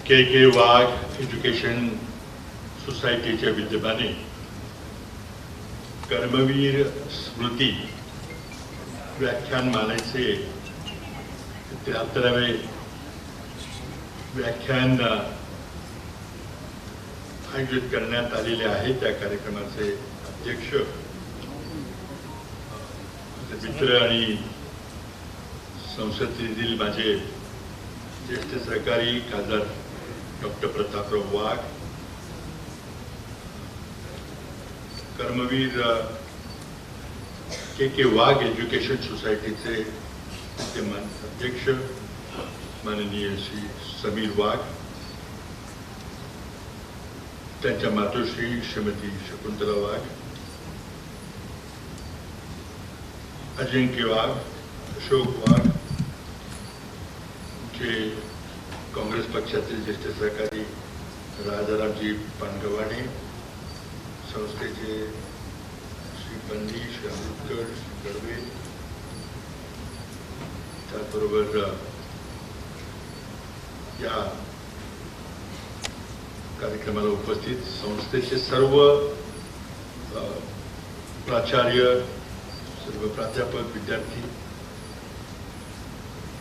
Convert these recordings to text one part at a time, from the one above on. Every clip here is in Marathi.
के वाघ एज्युकेशन सोसायटीच्या विद्यमाने कर्मवीर स्मृती व्याख्यानमालेचे 73वे व्याख्यान आयोजित करण्यात आलेले आहे। त्या कार्यक्रमाचे अध्यक्ष मित्र आणि संसदेतील माझे ज्येष्ठ सहकारी खासदार डॉक्टर प्रतापराव वाघ, कर्मवीर के वाघ एज्युकेशन सोसायटीचे विद्यमान अध्यक्ष माननीय श्री समीर वाघ, त्यांच्या मातोश्री श्रीमती शकुंतला वाघ, अजिंक्य वाघ, अशोक वाघ, जे काँग्रेस पक्षातील ज्येष्ठ सहकारी राजारामजी पानगवाडे, संस्थेचे श्री बंदी, श्री आंबेडकर, श्री गडवे, त्याचबरोबर या कार्यक्रमाला उपस्थित संस्थेचे सर्व प्राचार्य, सर्व प्राध्यापक, विद्यार्थी,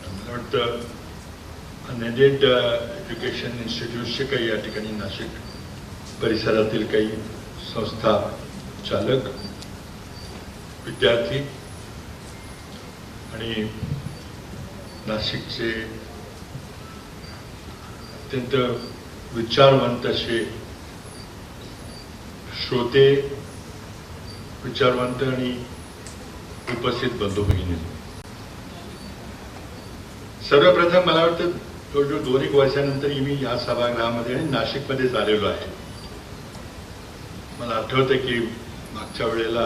मला वाटतं अनएडेड एज्युकेशन इन्स्टिट्यूटचे काही या ठिकाणी नाशिक परिसरातील काही संस्था चालक, विद्यार्थी आणि नाशिकचे अत्यंत विचारवंत असे श्रोते, विचारवंत आणि उपस्थित बंधू भगिनी, सर्वप्रथम मला वाटतं जवळजवळ 2-1 वर्षानंतर मी या सभागृहामध्ये आणि नाशिकमध्ये आलेलो आहे। मला आठवतं की मागच्या वेळेला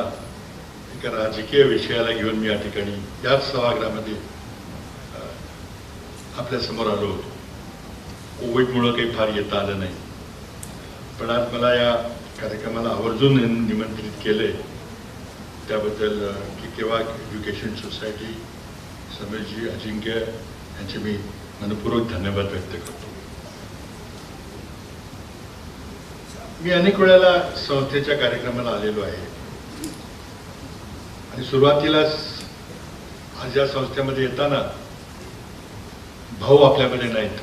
एका राजकीय विषयाला घेऊन मी या ठिकाणी याच सभागृहामध्ये आपल्या समोर आलो होतो। कोविडमुळे काही फार येता आलं नाही, पण आज मला या कार्यक्रमाला आवर्जून निमंत्रित केले, त्याबद्दल के वाघ एज्युकेशन सोसायटी, समीरजी, अजिंक्य यांचे मी मनपूर्वक धन्यवाद व्यक्त करतो। मी अनेक वेळेला संस्थेच्या कार्यक्रमाला आलेलो आहे आणि सुरुवातीलाच आज या संस्थेमध्ये येताना भाऊ आपल्यामध्ये नाहीत।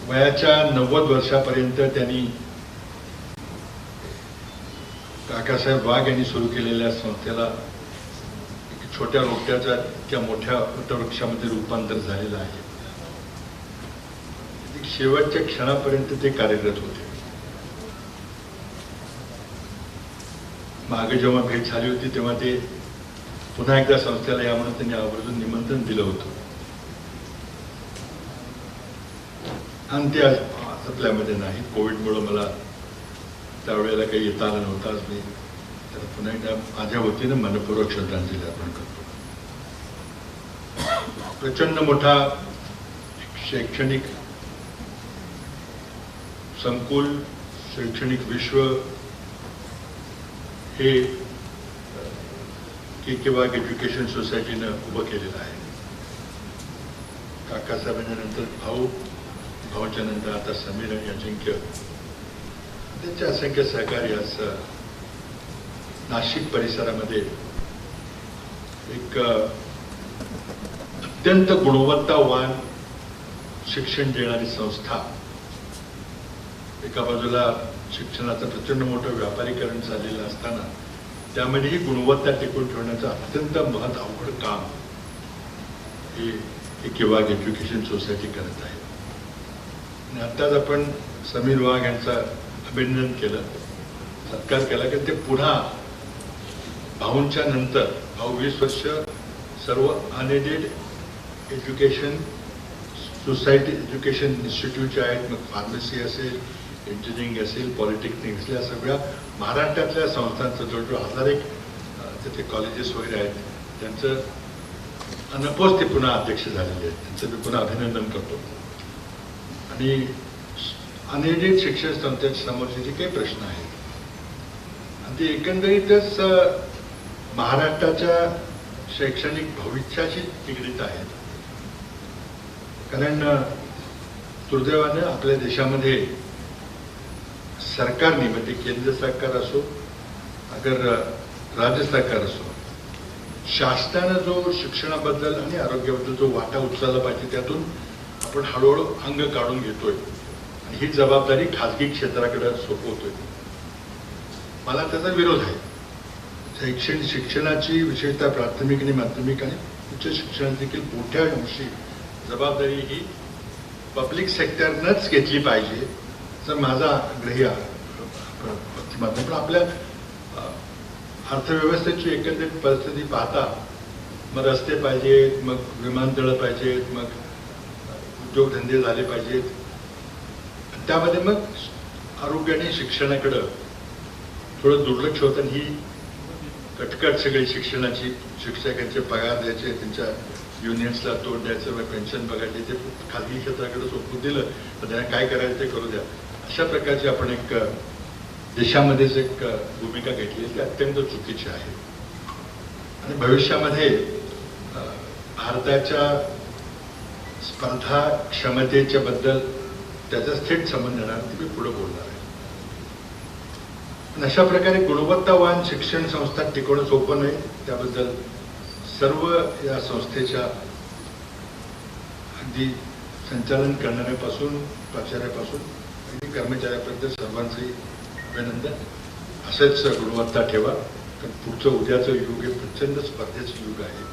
वयाच्या 90 वर्षापर्यंत त्यांनी काकासाहेब वाघ यांनी सुरू केलेल्या संस्थेला एक छोट्या रोपट्याचा त्या मोठ्या वटवृक्षामध्ये रूपांतर झालेलं आहे। शेवटच्या क्षणापर्यंत ते कार्यरत होते। मागे जेव्हा भेट झाली होती तेव्हा ते पुन्हा एकदा संस्थेला या म्हणून त्यांनी आवर्जून निमंत्रण दिलं होतं आणि ते आज आपल्यामध्ये नाही। कोविडमुळे मला त्यावेळेला काही येता आलं नव्हतं। आज मी तर पुन्हा एकदा माझ्या वतीनं मनपूर्वक श्रद्धांजली अर्पण करतो। प्रचंड मोठा शैक्षणिक संकुल, शैक्षणिक विश्व हे के वाघ एज्युकेशन सोसायटीनं उभं केलेलं आहे। काकासाहेबांच्या नंतर भाऊ, भाऊच्या नंतर आता समीर आणि अजिंक्य, त्यांचे असंख्य सहकारी आज नाशिक परिसरामध्ये एक अत्यंत गुणवत्तावान शिक्षण देणारी संस्था, एका बाजूला शिक्षणाचं प्रचंड मोठं व्यापारीकरण चाललेलं असताना त्यामध्येही गुणवत्ता टिकून ठेवण्याचं अत्यंत अवघड काम हे के वाघ एज्युकेशन सोसायटी करत आहे। आणि आत्ताच आपण समीर वाघ यांचा अभिनंदन केलं, सत्कार केला की ते पुन्हा भाऊंच्या नंतर, भाऊ 20 वर्ष सर्व अनएडेड एज्युकेशन सोसायटी, एज्युकेशन इन्स्टिट्यूटचे आहेत, मग फार्मसी असेल, इंजिनिअरिंग असेल, पॉलिटेक्निक असेल, या सगळ्या महाराष्ट्रातल्या संस्थांचं जवळजवळ 1000 तिथे कॉलेजेस वगैरे आहेत, त्यांचं अनपोज ते पुन्हा अध्यक्ष झालेले आहेत। त्यांचं मी पुन्हा अभिनंदन करतो। आणि अनएडेड शिक्षण संस्थेच्या समोरचे जे काही प्रश्न आहेत आणि ते एकंदरीतच महाराष्ट्राच्या शैक्षणिक भविष्याशी निगडीत आहेत। कारण दुर्दैवानं आपल्या देशामध्ये सरकारने, म्हणजे केंद्र सरकार असो अगर राज्य सरकार असो, शासनानं जो शिक्षणाबद्दल आणि आरोग्याबद्दल जो वाटा उचलला पाहिजे त्यातून आपण हळूहळू अंग काढून घेतोय आणि ही जबाबदारी खाजगी क्षेत्राकडे सोपवतोय. मला त्याचा विरोध आहे. शिक्षणाची विशेषतः प्राथमिक आणि माध्यमिक आणि उच्च शिक्षणात देखील मोठ्या अंशी जबाबदारी ही पब्लिक सेक्टरनंच घेतली पाहिजे, जर माझा आग्रही प्रतिमात्म. पण आपल्या अर्थव्यवस्थेची एकंदरीत परिस्थिती पाहता मग रस्ते पाहिजेत, मग विमानतळं पाहिजेत, मग उद्योगधंदे झाले पाहिजेत, त्यामध्ये मग आरोग्य आणि शिक्षणाकडं थोडं दुर्लक्ष होतं. ही कटकट सगळी शिक्षणाची, शिक्षकांचे पगार द्यायचे, त्यांच्या युनियन्सला तोंड द्यायचं, मग पेन्शन पगार द्यायचे, खाजगी क्षेत्राकडे सोपवून दिलं तर त्यांना काय करायचं ते करू द्या, अशा प्रकारची आपण एक देशामध्येच एक भूमिका घेतली ती अत्यंत चुकीची आहे. आणि भविष्यामध्ये भारताच्या स्पर्धा क्षमतेच्या बद्दल त्याचा थेट संबंध येणार, ते मी पुढे बोलणार आहे. अशा प्रकारे गुणवत्तावान शिक्षण संस्था टिकवणं सोपं नाही. त्याबद्दल सर्व या संस्थेच्या अगदी संचालन करणाऱ्यापासून, प्राचार्यापासून आणि कर्मचाऱ्यापर्यंत सर्वांचंही अभिनंदन. असंच गुणवत्ता ठेवा, कारण पुढचं उद्याचं युग हे प्रचंड स्पर्धेचं युग आहे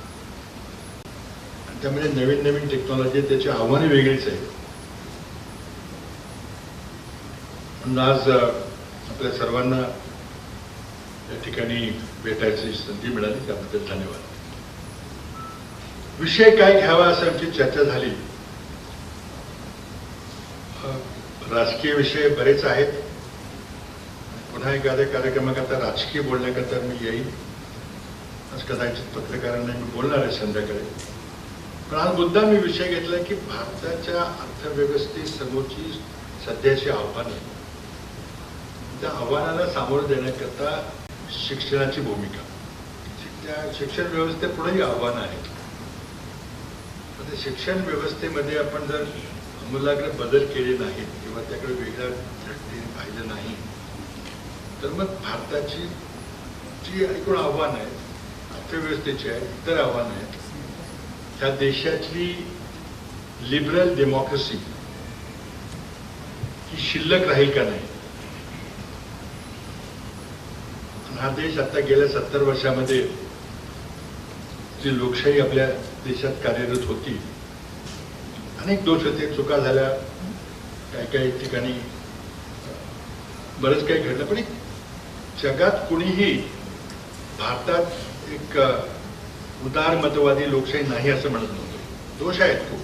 आणि त्यामध्ये नवीन नवीन टेक्नॉलॉजी, त्याची आव्हाने वेगळीच आहेत. आज आपल्या सर्वांना या ठिकाणी भेटायची संधी मिळाली, त्याबद्दल धन्यवाद. विषय काय घ्यावा असं आमची चर्चा झाली. राजकीय विषय बरेच आहेत. पुन्हा एखाद्या कार्यक्रमाकरता राजकीय बोलण्याकरता मी येईन. आज कदाचित पत्रकारांना मी बोलणार आहे संध्याकाळी. पण आज मुद्दा मी विषय घेतला की भारताच्या अर्थव्यवस्थेसमोरची सध्याची आव्हाने, त्या आव्हानाला सामोरं देण्याकरता शिक्षणाची भूमिका. त्या शिक्षण व्यवस्थेपुढेही आव्हानं आहेत. शिक्षण व्यवस्थेमध्ये आपण जर आमूलाग्र बदल केले नाहीत किंवा त्याकडे वेगळ्या दृष्टीने पाहिलं नाही तर मग भारताची जी एकूण आव्हानं आहेत, अर्थव्यवस्थेची आहेत, इतर आव्हानं आहेत, ह्या देशातली लिबरल डेमोक्रेसी ही शिल्लक राहील का नाही. हा देश आता गेल्या 70 वर्षामध्ये जी लोकशाही आपल्या देशात कार्यरत होती, अनेक दोष होते, चुका झाल्या, काही ठिकाणी बरंच काही घडलं. पण एक जगात कुणीही भारतात एक उदारमतवादी लोकशाही नाही असं म्हणत नव्हतं. दोष आहेत खूप,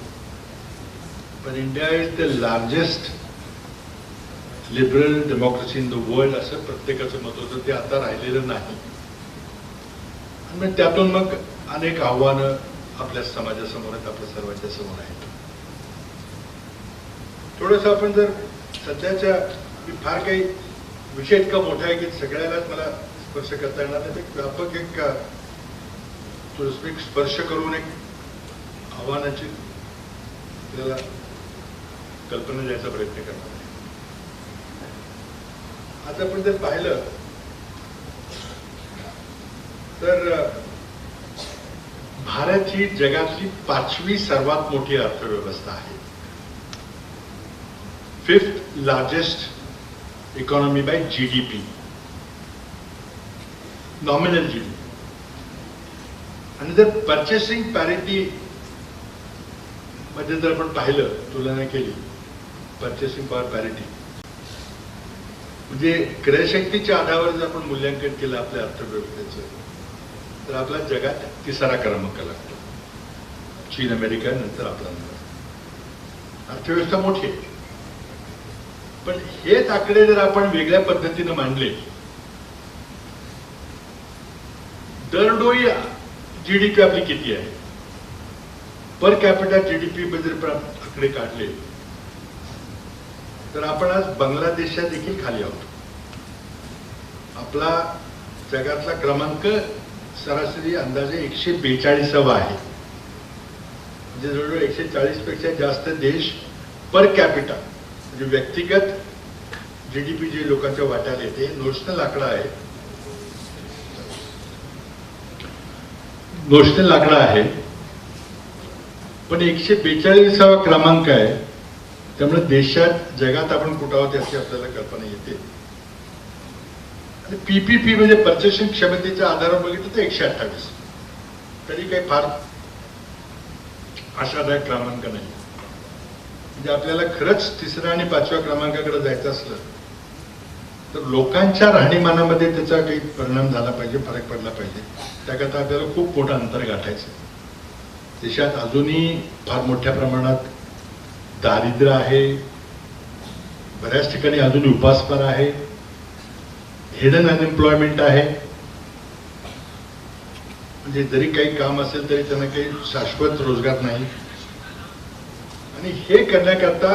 पण India is the largest liberal democracy in the world असं प्रत्येकाचं मत होतं. ते आता राहिलेलं नाही. आणि त्यातून मग अनेक आव्हानं आपल्या समाजासमोर आहेत, आपल्या सर्वांच्या समोर आहेत. थोडंसं आपण जर सध्याच्या, फार काही विषय इतका मोठा आहे की सगळ्यालाच मला स्पर्श करता येणार नाही. एक व्यापक एक स्पर्श करून एक आव्हानाची आपल्याला कल्पना द्यायचा प्रयत्न करणार आहे. आज आपण जर पाहिलं तर भारत ही जगातली 5वी सर्वात मोठी अर्थव्यवस्था आहे. 5th largest economy by GDP, nominal GDP. आणि जर परचेसिंग पॅरिटी मध्ये जर आपण पाहिलं, तुलना केली, परचेसिंग पॉवर पॅरिटी म्हणजे क्रयशक्तीच्या आधारावर जर आपण मूल्यांकन केलं आपल्या अर्थव्यवस्थेचं, तर आपला जगात 3रा क्रमांक लागतो. चीन, अमेरिका, नंतर आपला अर्थव्यवस्था मोठी आहे. पण हेच आकडे जर आपण वेगळ्या पद्धतीने मांडले, दरडोई GDP आपली किती आहे, पर कॅपिटा GDP जर आकडे काढले तर आपण आज बांगलादेशात देखील खाली आहोत. आपला जगातला क्रमांक सरासरी अंदाजे 142वा आहे. म्हणजे जवळजवळ 140 पेक्षा जास्त देश पर कॅपिटा म्हणजे व्यक्तिगत GDP जे लोकांच्या वाट्याला येते नोशनल आकडा आहे, नोशनल आकडा आहे, पण 142वा क्रमांक आहे. त्यामुळे देशात जगात आपण कुठं आहोत याची आपल्याला कल्पना येते. आणि PPP म्हणजे परचेसिंग क्षमतेच्या आधारावर बघितलं तर 128, तरी काही फार आशादायक क्रमांक नाही. म्हणजे आपल्याला खरंच 3ऱ्या आणि 5व्या क्रमांकाकडे जायचं असलं तर लोकांच्या राहणीमानामध्ये त्याचा काही परिणाम झाला पाहिजे, फरक पडला पाहिजे. त्याकरता आपल्याला खूप मोठं अंतर गाठायचं. देशात अजूनही फार मोठ्या प्रमाणात दारिद्र्य आहे, बऱ्याच ठिकाणी अजून उपासमार आहे, हिडन अनएम्प्लॉयमेंट आहे. म्हणजे जरी काही काम असेल तरी त्यांना काही शाश्वत रोजगार नाही. आणि हे करण्याकरता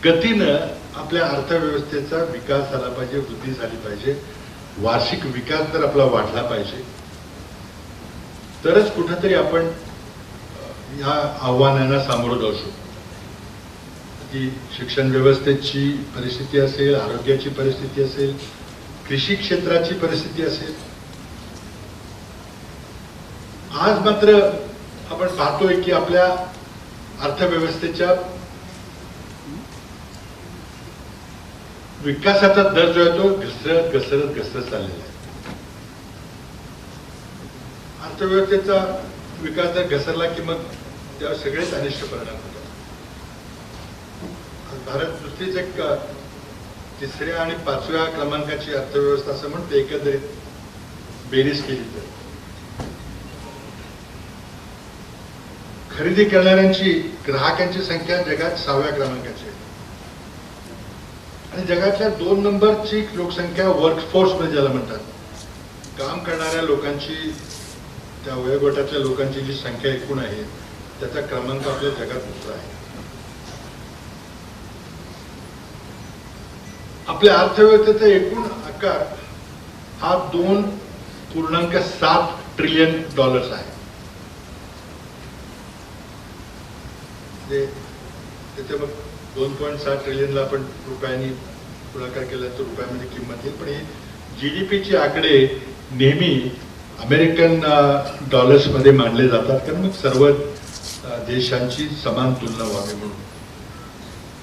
गतीनं आपल्या अर्थव्यवस्थेचा विकास झाला पाहिजे, वृद्धी झाली पाहिजे, वार्षिक विकास जर आपला वाढला पाहिजे तरच कुठेतरी आपण या आव्हानांना सामोरं जाऊ शकतो. की शिक्षण व्यवस्थेची परिस्थिती असेल, आरोग्याची परिस्थिती असेल, कृषी क्षेत्राची परिस्थिती असेल. आज मात्र आपण पाहतोय की आपल्या अर्थव्यवस्थेच्या विकासाचा दर जो आहे तो घसरत चाललेला आहे. अर्थव्यवस्थेचा विकास जर घसरला की मग त्यावर सगळेच अनिष्ट परिणाम होतात. भारत नुसतीच एक 3ऱ्या आणि 5व्या क्रमांकाची अर्थव्यवस्था असं म्हणते एकंदरीत बेरीज केली तर. खरेदी करणाऱ्यांची, ग्राहकांची संख्या जगात 6व्या क्रमांकाची आहे. आणि जगातल्या 2 नंबरची लोकसंख्या वर्कफोर्स मध्ये ज्याला म्हणतात, काम करणाऱ्या लोकांची, त्या वयोगटातल्या लोकांची जी संख्या एकूण आहे त्याचा क्रमांक आपल्या जगात दुसरा आहे. आपल्या अर्थव्यवस्थेचा एकूण आकार हा $2.7 ट्रिलियन आहे. त्याच्या मग 2.7 ट्रिलियनला आपण रुपयांनी गुणाकार केला तर रुपयामध्ये किंमत येईल. पण ही GDPचे आकडे नेहमी अमेरिकन डॉलर्समध्ये मांडले जातात कारण मग सर्व देशांची समान तुलना व्हावी म्हणून.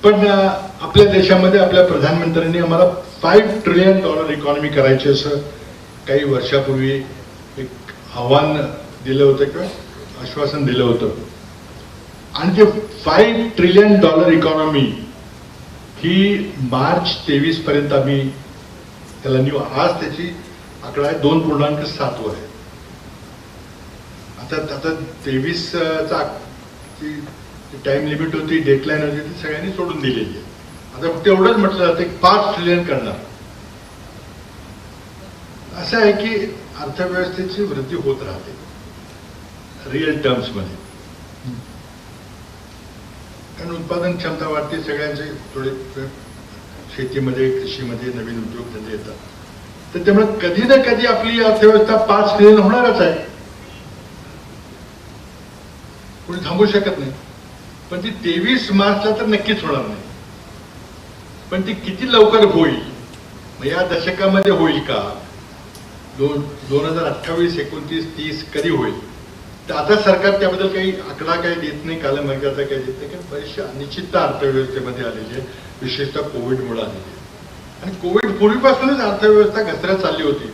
पण आपल्या देशामध्ये आपल्या प्रधानमंत्र्यांनी आम्हाला $5 ट्रिलियन इकॉनॉमी करायची असं काही वर्षापूर्वी एक आव्हान दिलं होतं किंवा आश्वासन दिलं होतं. आणि ते $5 ट्रिलियन इकॉनॉमी ही मार्च 23 पर्यंत आम्ही त्याला न्यू, आज त्याची आकडा आहे 2.7 वर आहे. आता 23चा टाइम लिमिट होती, डेडलाईन होती, ती सगळ्यांनी सोडून दिलेली आहे. आता फक्त एवढंच म्हटलं जातं की 5 ट्रिलियन करणार. असं आहे की अर्थव्यवस्थेची वृद्धी होत राहते रिअल टर्म्स मध्ये, कारण उत्पादन क्षमता वाढते, सगळ्यांचे थोडे शेतीमध्ये, कृषीमध्ये नवीन उद्योगधंदे येतात. तर त्यामुळे कधी ना कधी आपली अर्थव्यवस्था 5 ट्रिलियन होणारच आहे, कोणी थांबू शकत नाही. पण ती 23 मार्चला तर नक्कीच होणार नाही. पण ती किती लवकर होईल, या दशकामध्ये होईल का, 2028, 29, 30 कधी होईल, तर आता सरकार त्याबद्दल काही आकडा काही देत नाही, कालमर्यादा काही देत नाही. कारण बरीचशी अनिश्चितता अर्थव्यवस्थेमध्ये आलेली आहे, विशेषतः कोविडमुळे आलेली आहे. आणि कोविड पूर्वीपासूनच अर्थव्यवस्था घसरत चालली होती.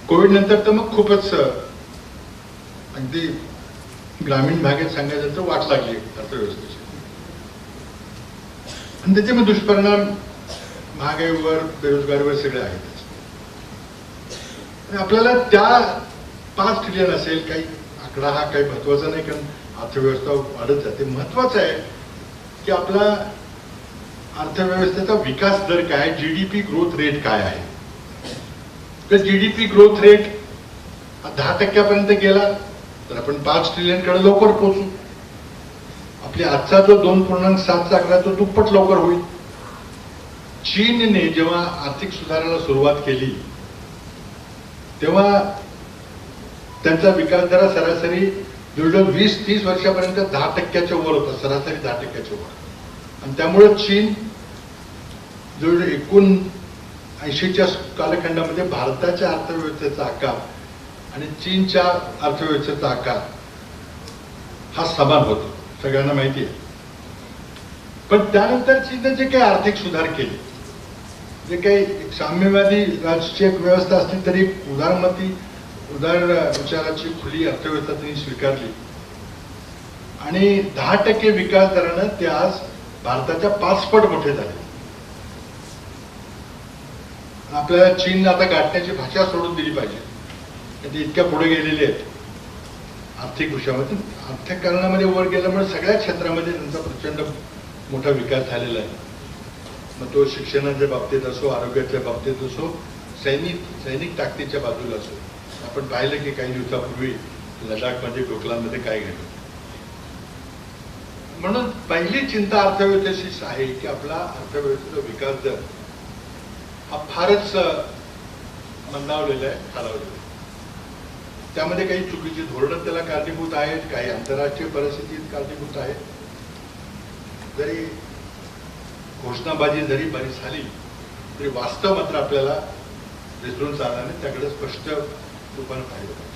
कोविड नंतर तर मग खूपच अगदी ग्रामीण भागात सांगायचं तर वाट लागली अर्थव्यवस्थेची. आणि त्याचे मग दुष्परिणाम महागाईवर, बेरोजगारीवर सगळे आहेत. आपल्याला त्या 5 ट्रिलियन असेल, काही आकडा हा काही महत्वाचा नाही, कारण अर्थव्यवस्था वाढत जाते. महत्वाचं आहे की आपला अर्थव्यवस्थेचा विकास दर काय, GDP ग्रोथ रेट काय आहे. तर GDP ग्रोथ रेट 10% गेला तर आपण 5 ट्रिलियन कडे लवकर पोहोचू. आपल्या आजचा जो 2.7 आकडा तो दुप्पट लवकर होईल. चीनने जेव्हा आर्थिक सुधारणाला सुरुवात केली तेव्हा त्यांचा विकास दर सरासरी जवळजवळ 20-30 वर्षापर्यंत 10% वर होता, सरासरी 10% वर. आणि त्यामुळे चीन जवळजवळ 1980च्या कालखंडामध्ये भारताच्या अर्थव्यवस्थेचा आकार आणि चीनच्या अर्थव्यवस्थेचा आकार हा समान होतो, सगळ्यांना माहिती आहे. पण त्यानंतर चीनने जे काही आर्थिक सुधार केले, जे काही साम्यवादी राजकीय व्यवस्था असली तरी उदार विचाराची खुली अर्थव्यवस्था त्यांनी स्वीकारली आणि 10% विकास दरानं ते आज भारताच्या 5 पट मोठे झाले. आपल्याला चीन आता गाठण्याची भाषा सोडून दिली पाहिजे, ते इतक्या पुढे गेलेले आहेत आर्थिक विषयामध्ये. अर्थकारणामध्ये वर गेल्यामुळे सगळ्या क्षेत्रामध्ये त्यांचा प्रचंड मोठा विकास झालेला आहे. मग तो शिक्षणाच्या बाबतीत असो, आरोग्याच्या बाबतीत असो, सैनिक ताकदीच्या बाजूला असो. आपण पाहिलं की काही दिवसापूर्वी लडाखमध्ये डोकलामध्ये काय घडलं. म्हणून पहिली चिंता अर्थव्यवस्थेशीच आहे की आपला अर्थव्यवस्थेचा विकास दर हा फारच मंदावलेला आहे, खालावलेला आहे. त्यामध्ये काही चुकीची धोरणं त्याला कारणीभूत आहेत, काही आंतरराष्ट्रीय परिस्थितीत कारणीभूत आहेत. जरी घोषणाबाजी जरी बरी झाली तरी वास्तव मात्र आपल्याला विसरून चालणार नाही, त्याकडे स्पष्ट रूपाने पाहिलं पाहिजे.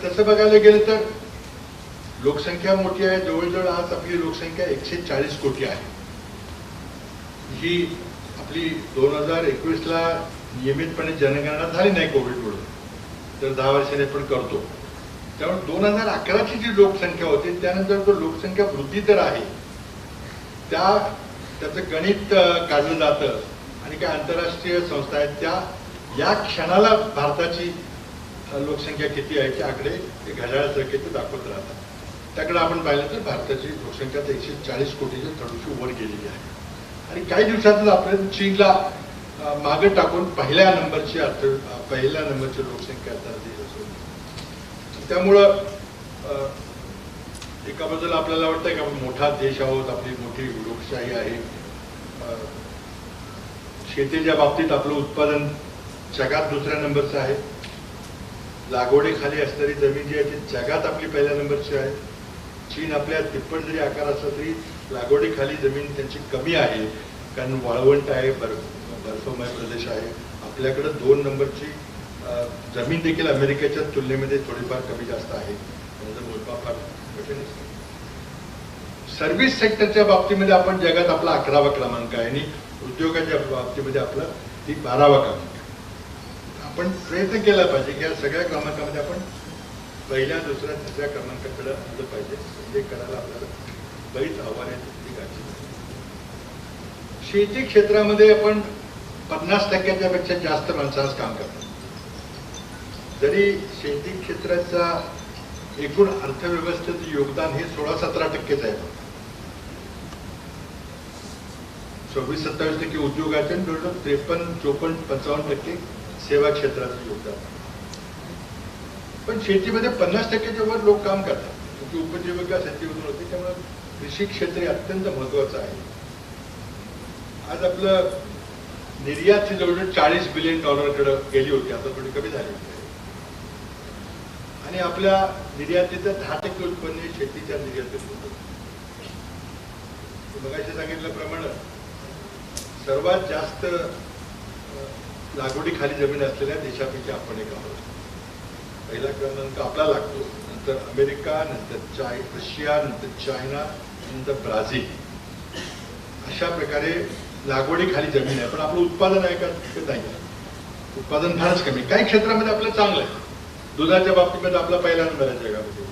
तसं बघायला गेलं तर लोकसंख्या मोठी आहे. जवळजवळ आज आपली लोकसंख्या 140 कोटी आहे. ही आपली 2021ला नियमितपणे जनगणना झाली नाही कोविडमुळे, तर 10 वर्षांनी आपण करतो. त्यामुळे 2011ची जी लोकसंख्या होती त्यानंतर जो लोकसंख्या वृद्धी दर आहे त्याचं गणित काढलं जातं आणि काही आंतरराष्ट्रीय संस्था आहेत त्या या क्षणाला भारताची लोकसंख्या किती आहे ते आकडे ते घड्याळासारखे ते दाखवत राहतात. त्याकडे आपण पाहिलं तर भारताची लोकसंख्या 140 कोटीच्या थोडीशी वर गेलेली आहे. आणि काही दिवसातच आपण चीनला मागे टाकून पहिल्या नंबरची लोकसंख्या त्यामुळं एका बाजूला आपल्याला वाटतंय की आपण मोठा देश आहोत, आपली मोठी लोकशाही आहे, शेतीच्या बाबतीत आपलं उत्पादन जगात दुसऱ्या नंबरचं आहे, लागवडीखाली असणारी जमीन जी आहे ती जगात आपली पहिल्या नंबरची आहे. चीन आपल्या तिप्पट जरी आकार असला तरी लागवडीखाली जमीन त्यांची कमी आहे, कारण वाळवंट आहे, बर्फमय प्रदेश आहे. आपल्याकडे 2 नंबरची जमीन देखील अमेरिकेच्या तुलनेमध्ये थोडीफार कमी जास्त आहे. मोजमाप फार कठीण असते. सर्व्हिस सेक्टरच्या बाबतीमध्ये आपण जगात आपला 11वा क्रमांक आहे आणि उद्योगाच्या बाबतीमध्ये आपला 12वा क्रमांक. आपण प्रयत्न केला पाहिजे की या सगळ्या क्रमांकामध्ये आपण पहिल्या, दुसऱ्या, तिसऱ्या क्रमांकाकडे आलं पाहिजे. हे करायला आपल्याला बरीच आव्हाने आहेत. शेती क्षेत्रामध्ये आपण 50% पेक्षा जास्त माणसं आज काम करतात. जरी शेती क्षेत्राचा एकूण अर्थव्यवस्थेचं योगदान हे 16-17% आहे. 26-27% उद्योगाचे, 53-54-55% सेवा क्षेत्राचं योगदान. पण शेतीमध्ये 50% वर लोक काम करतात. म्हणजे उपजीविका शेतीमधून होते, त्यामुळे कृषी क्षेत्र अत्यंत महत्वाचं आहे. आज आपलं निर्यात ही जवळजवळ $40 बिलियन कडे गेली होती, आता थोडी कमी झाली होती. आणि आपल्या निर्यातीचं 10% उत्पन्न शेतीच्या निर्यातीत होतं. मगाशी सांगितल्याप्रमाणे सर्वात जास्त लागवडीखाली जमीन असलेल्या देशापैकी आपण एक आहोत. पहिला क्रमांक आपला लागतो, नंतर अमेरिका, नंतर रशिया, नंतर चायना, नंतर ब्राझील. अशा प्रकारे लागवडीखाली जमीन आहे. पण आपलं उत्पादन आहे का नाही, उत्पादन फारच कमी. काही क्षेत्रामध्ये आपलं चांगलं आहे. दुधाच्या बाबतीमध्ये आपला पहिला नंबर आहे जगामध्ये.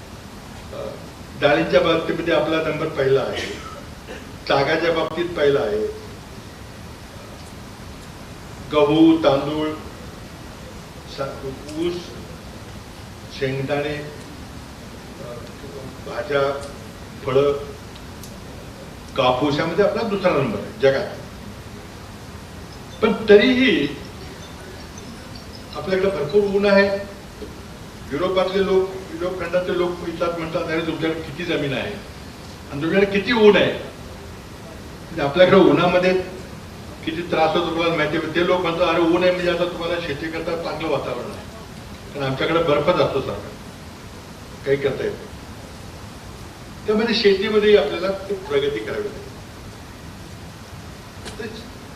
डाळींच्या बाबतीमध्ये आपला नंबर पहिला आहे. तागाच्या बाबतीत पहिला आहे. गहू, तांदूळ, ऊस, शेंगदाणे, भाज्या, फळं, कापूस यामध्ये आपला दुसरा नंबर आहे जगात. पण तरीही आपल्याकडे भरपूर ऊन आहे. युरोपातले लोक, युरोप खंडातले लोक विचारतात, म्हणतात अरे तुमच्याकडे किती जमीन आहे आणि तुमच्याकडे किती ऊन आहे. म्हणजे आपल्याकडे उन्हामध्ये किती त्रास होतो तुम्हाला माहिती आहे. ते लोक म्हणतात अरे ऊन आहे म्हणजे आता तुम्हाला शेती करता चांगलं वातावरण आहे, कारण आमच्याकडे बर्फच असतो सारखा. काही करता येत. त्यामध्ये शेतीमध्ये आपल्याला खूप प्रगती करावी लागेल.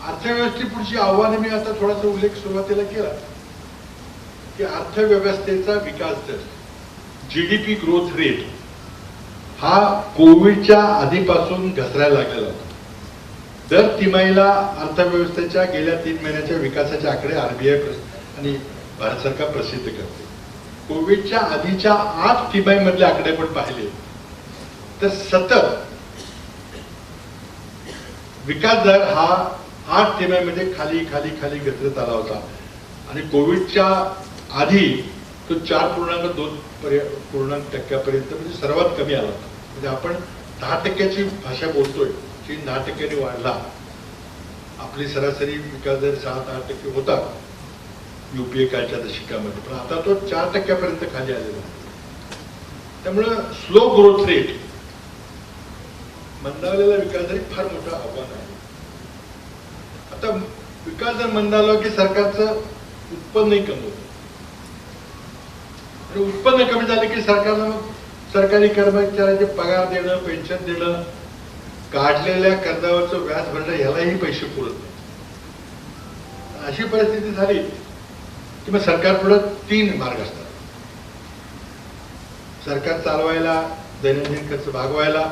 अर्थव्यवस्थेपुढची आव्हाने मी आता थोडासा उल्लेख सुरुवातीला केला की अर्थव्यवस्थेचा विकास दर जीडीपी ग्रोथ रेट हा कोविडच्या आधीपासून घसरायला लागलेला होता. दर तिमाहीला अर्थव्यवस्थेच्या गेल्या 3 महिन्याच्या विकासाचे आकडे आरबीआय आणि भारत सरकार प्रसिद्ध करते. कोविडच्या आधीच्या 8 तिमाहीमधले आकडे पण पाहिले तर सतत विकास दर हा 8 तिमाहीमध्ये खाली खाली खाली घसरत आला होता आणि कोविडच्या आधी तो 4.2% म्हणजे सर्वात कमी आला होता. म्हणजे आपण 10% भाषा बोलतोय, चीन 10% वाढला. आपली सरासरी विकास दर 7-8% होता युपीए काळच्या दशकामध्ये, पण आता तो 4% खाली आलेला. त्यामुळं स्लो ग्रोथ रेट, मंदावलेला विकास दर फार मोठं आव्हान आहे. आता विकास दर मंदावला की सरकारचं उत्पन्नही कमी होतं. उत्पन्न कमी झालं की सरकारनं मग सरकारी कर्मचाऱ्यांचे पगार देणं, पेन्शन देणं, काढलेल्या कर्जावरचं व्याज भरणं यालाही पैसे पुरत नाही. अशी परिस्थिती झाली की मग सरकारपुढे 3 मार्ग असतात. सरकार चालवायला, दैनंदिन खर्च भागवायला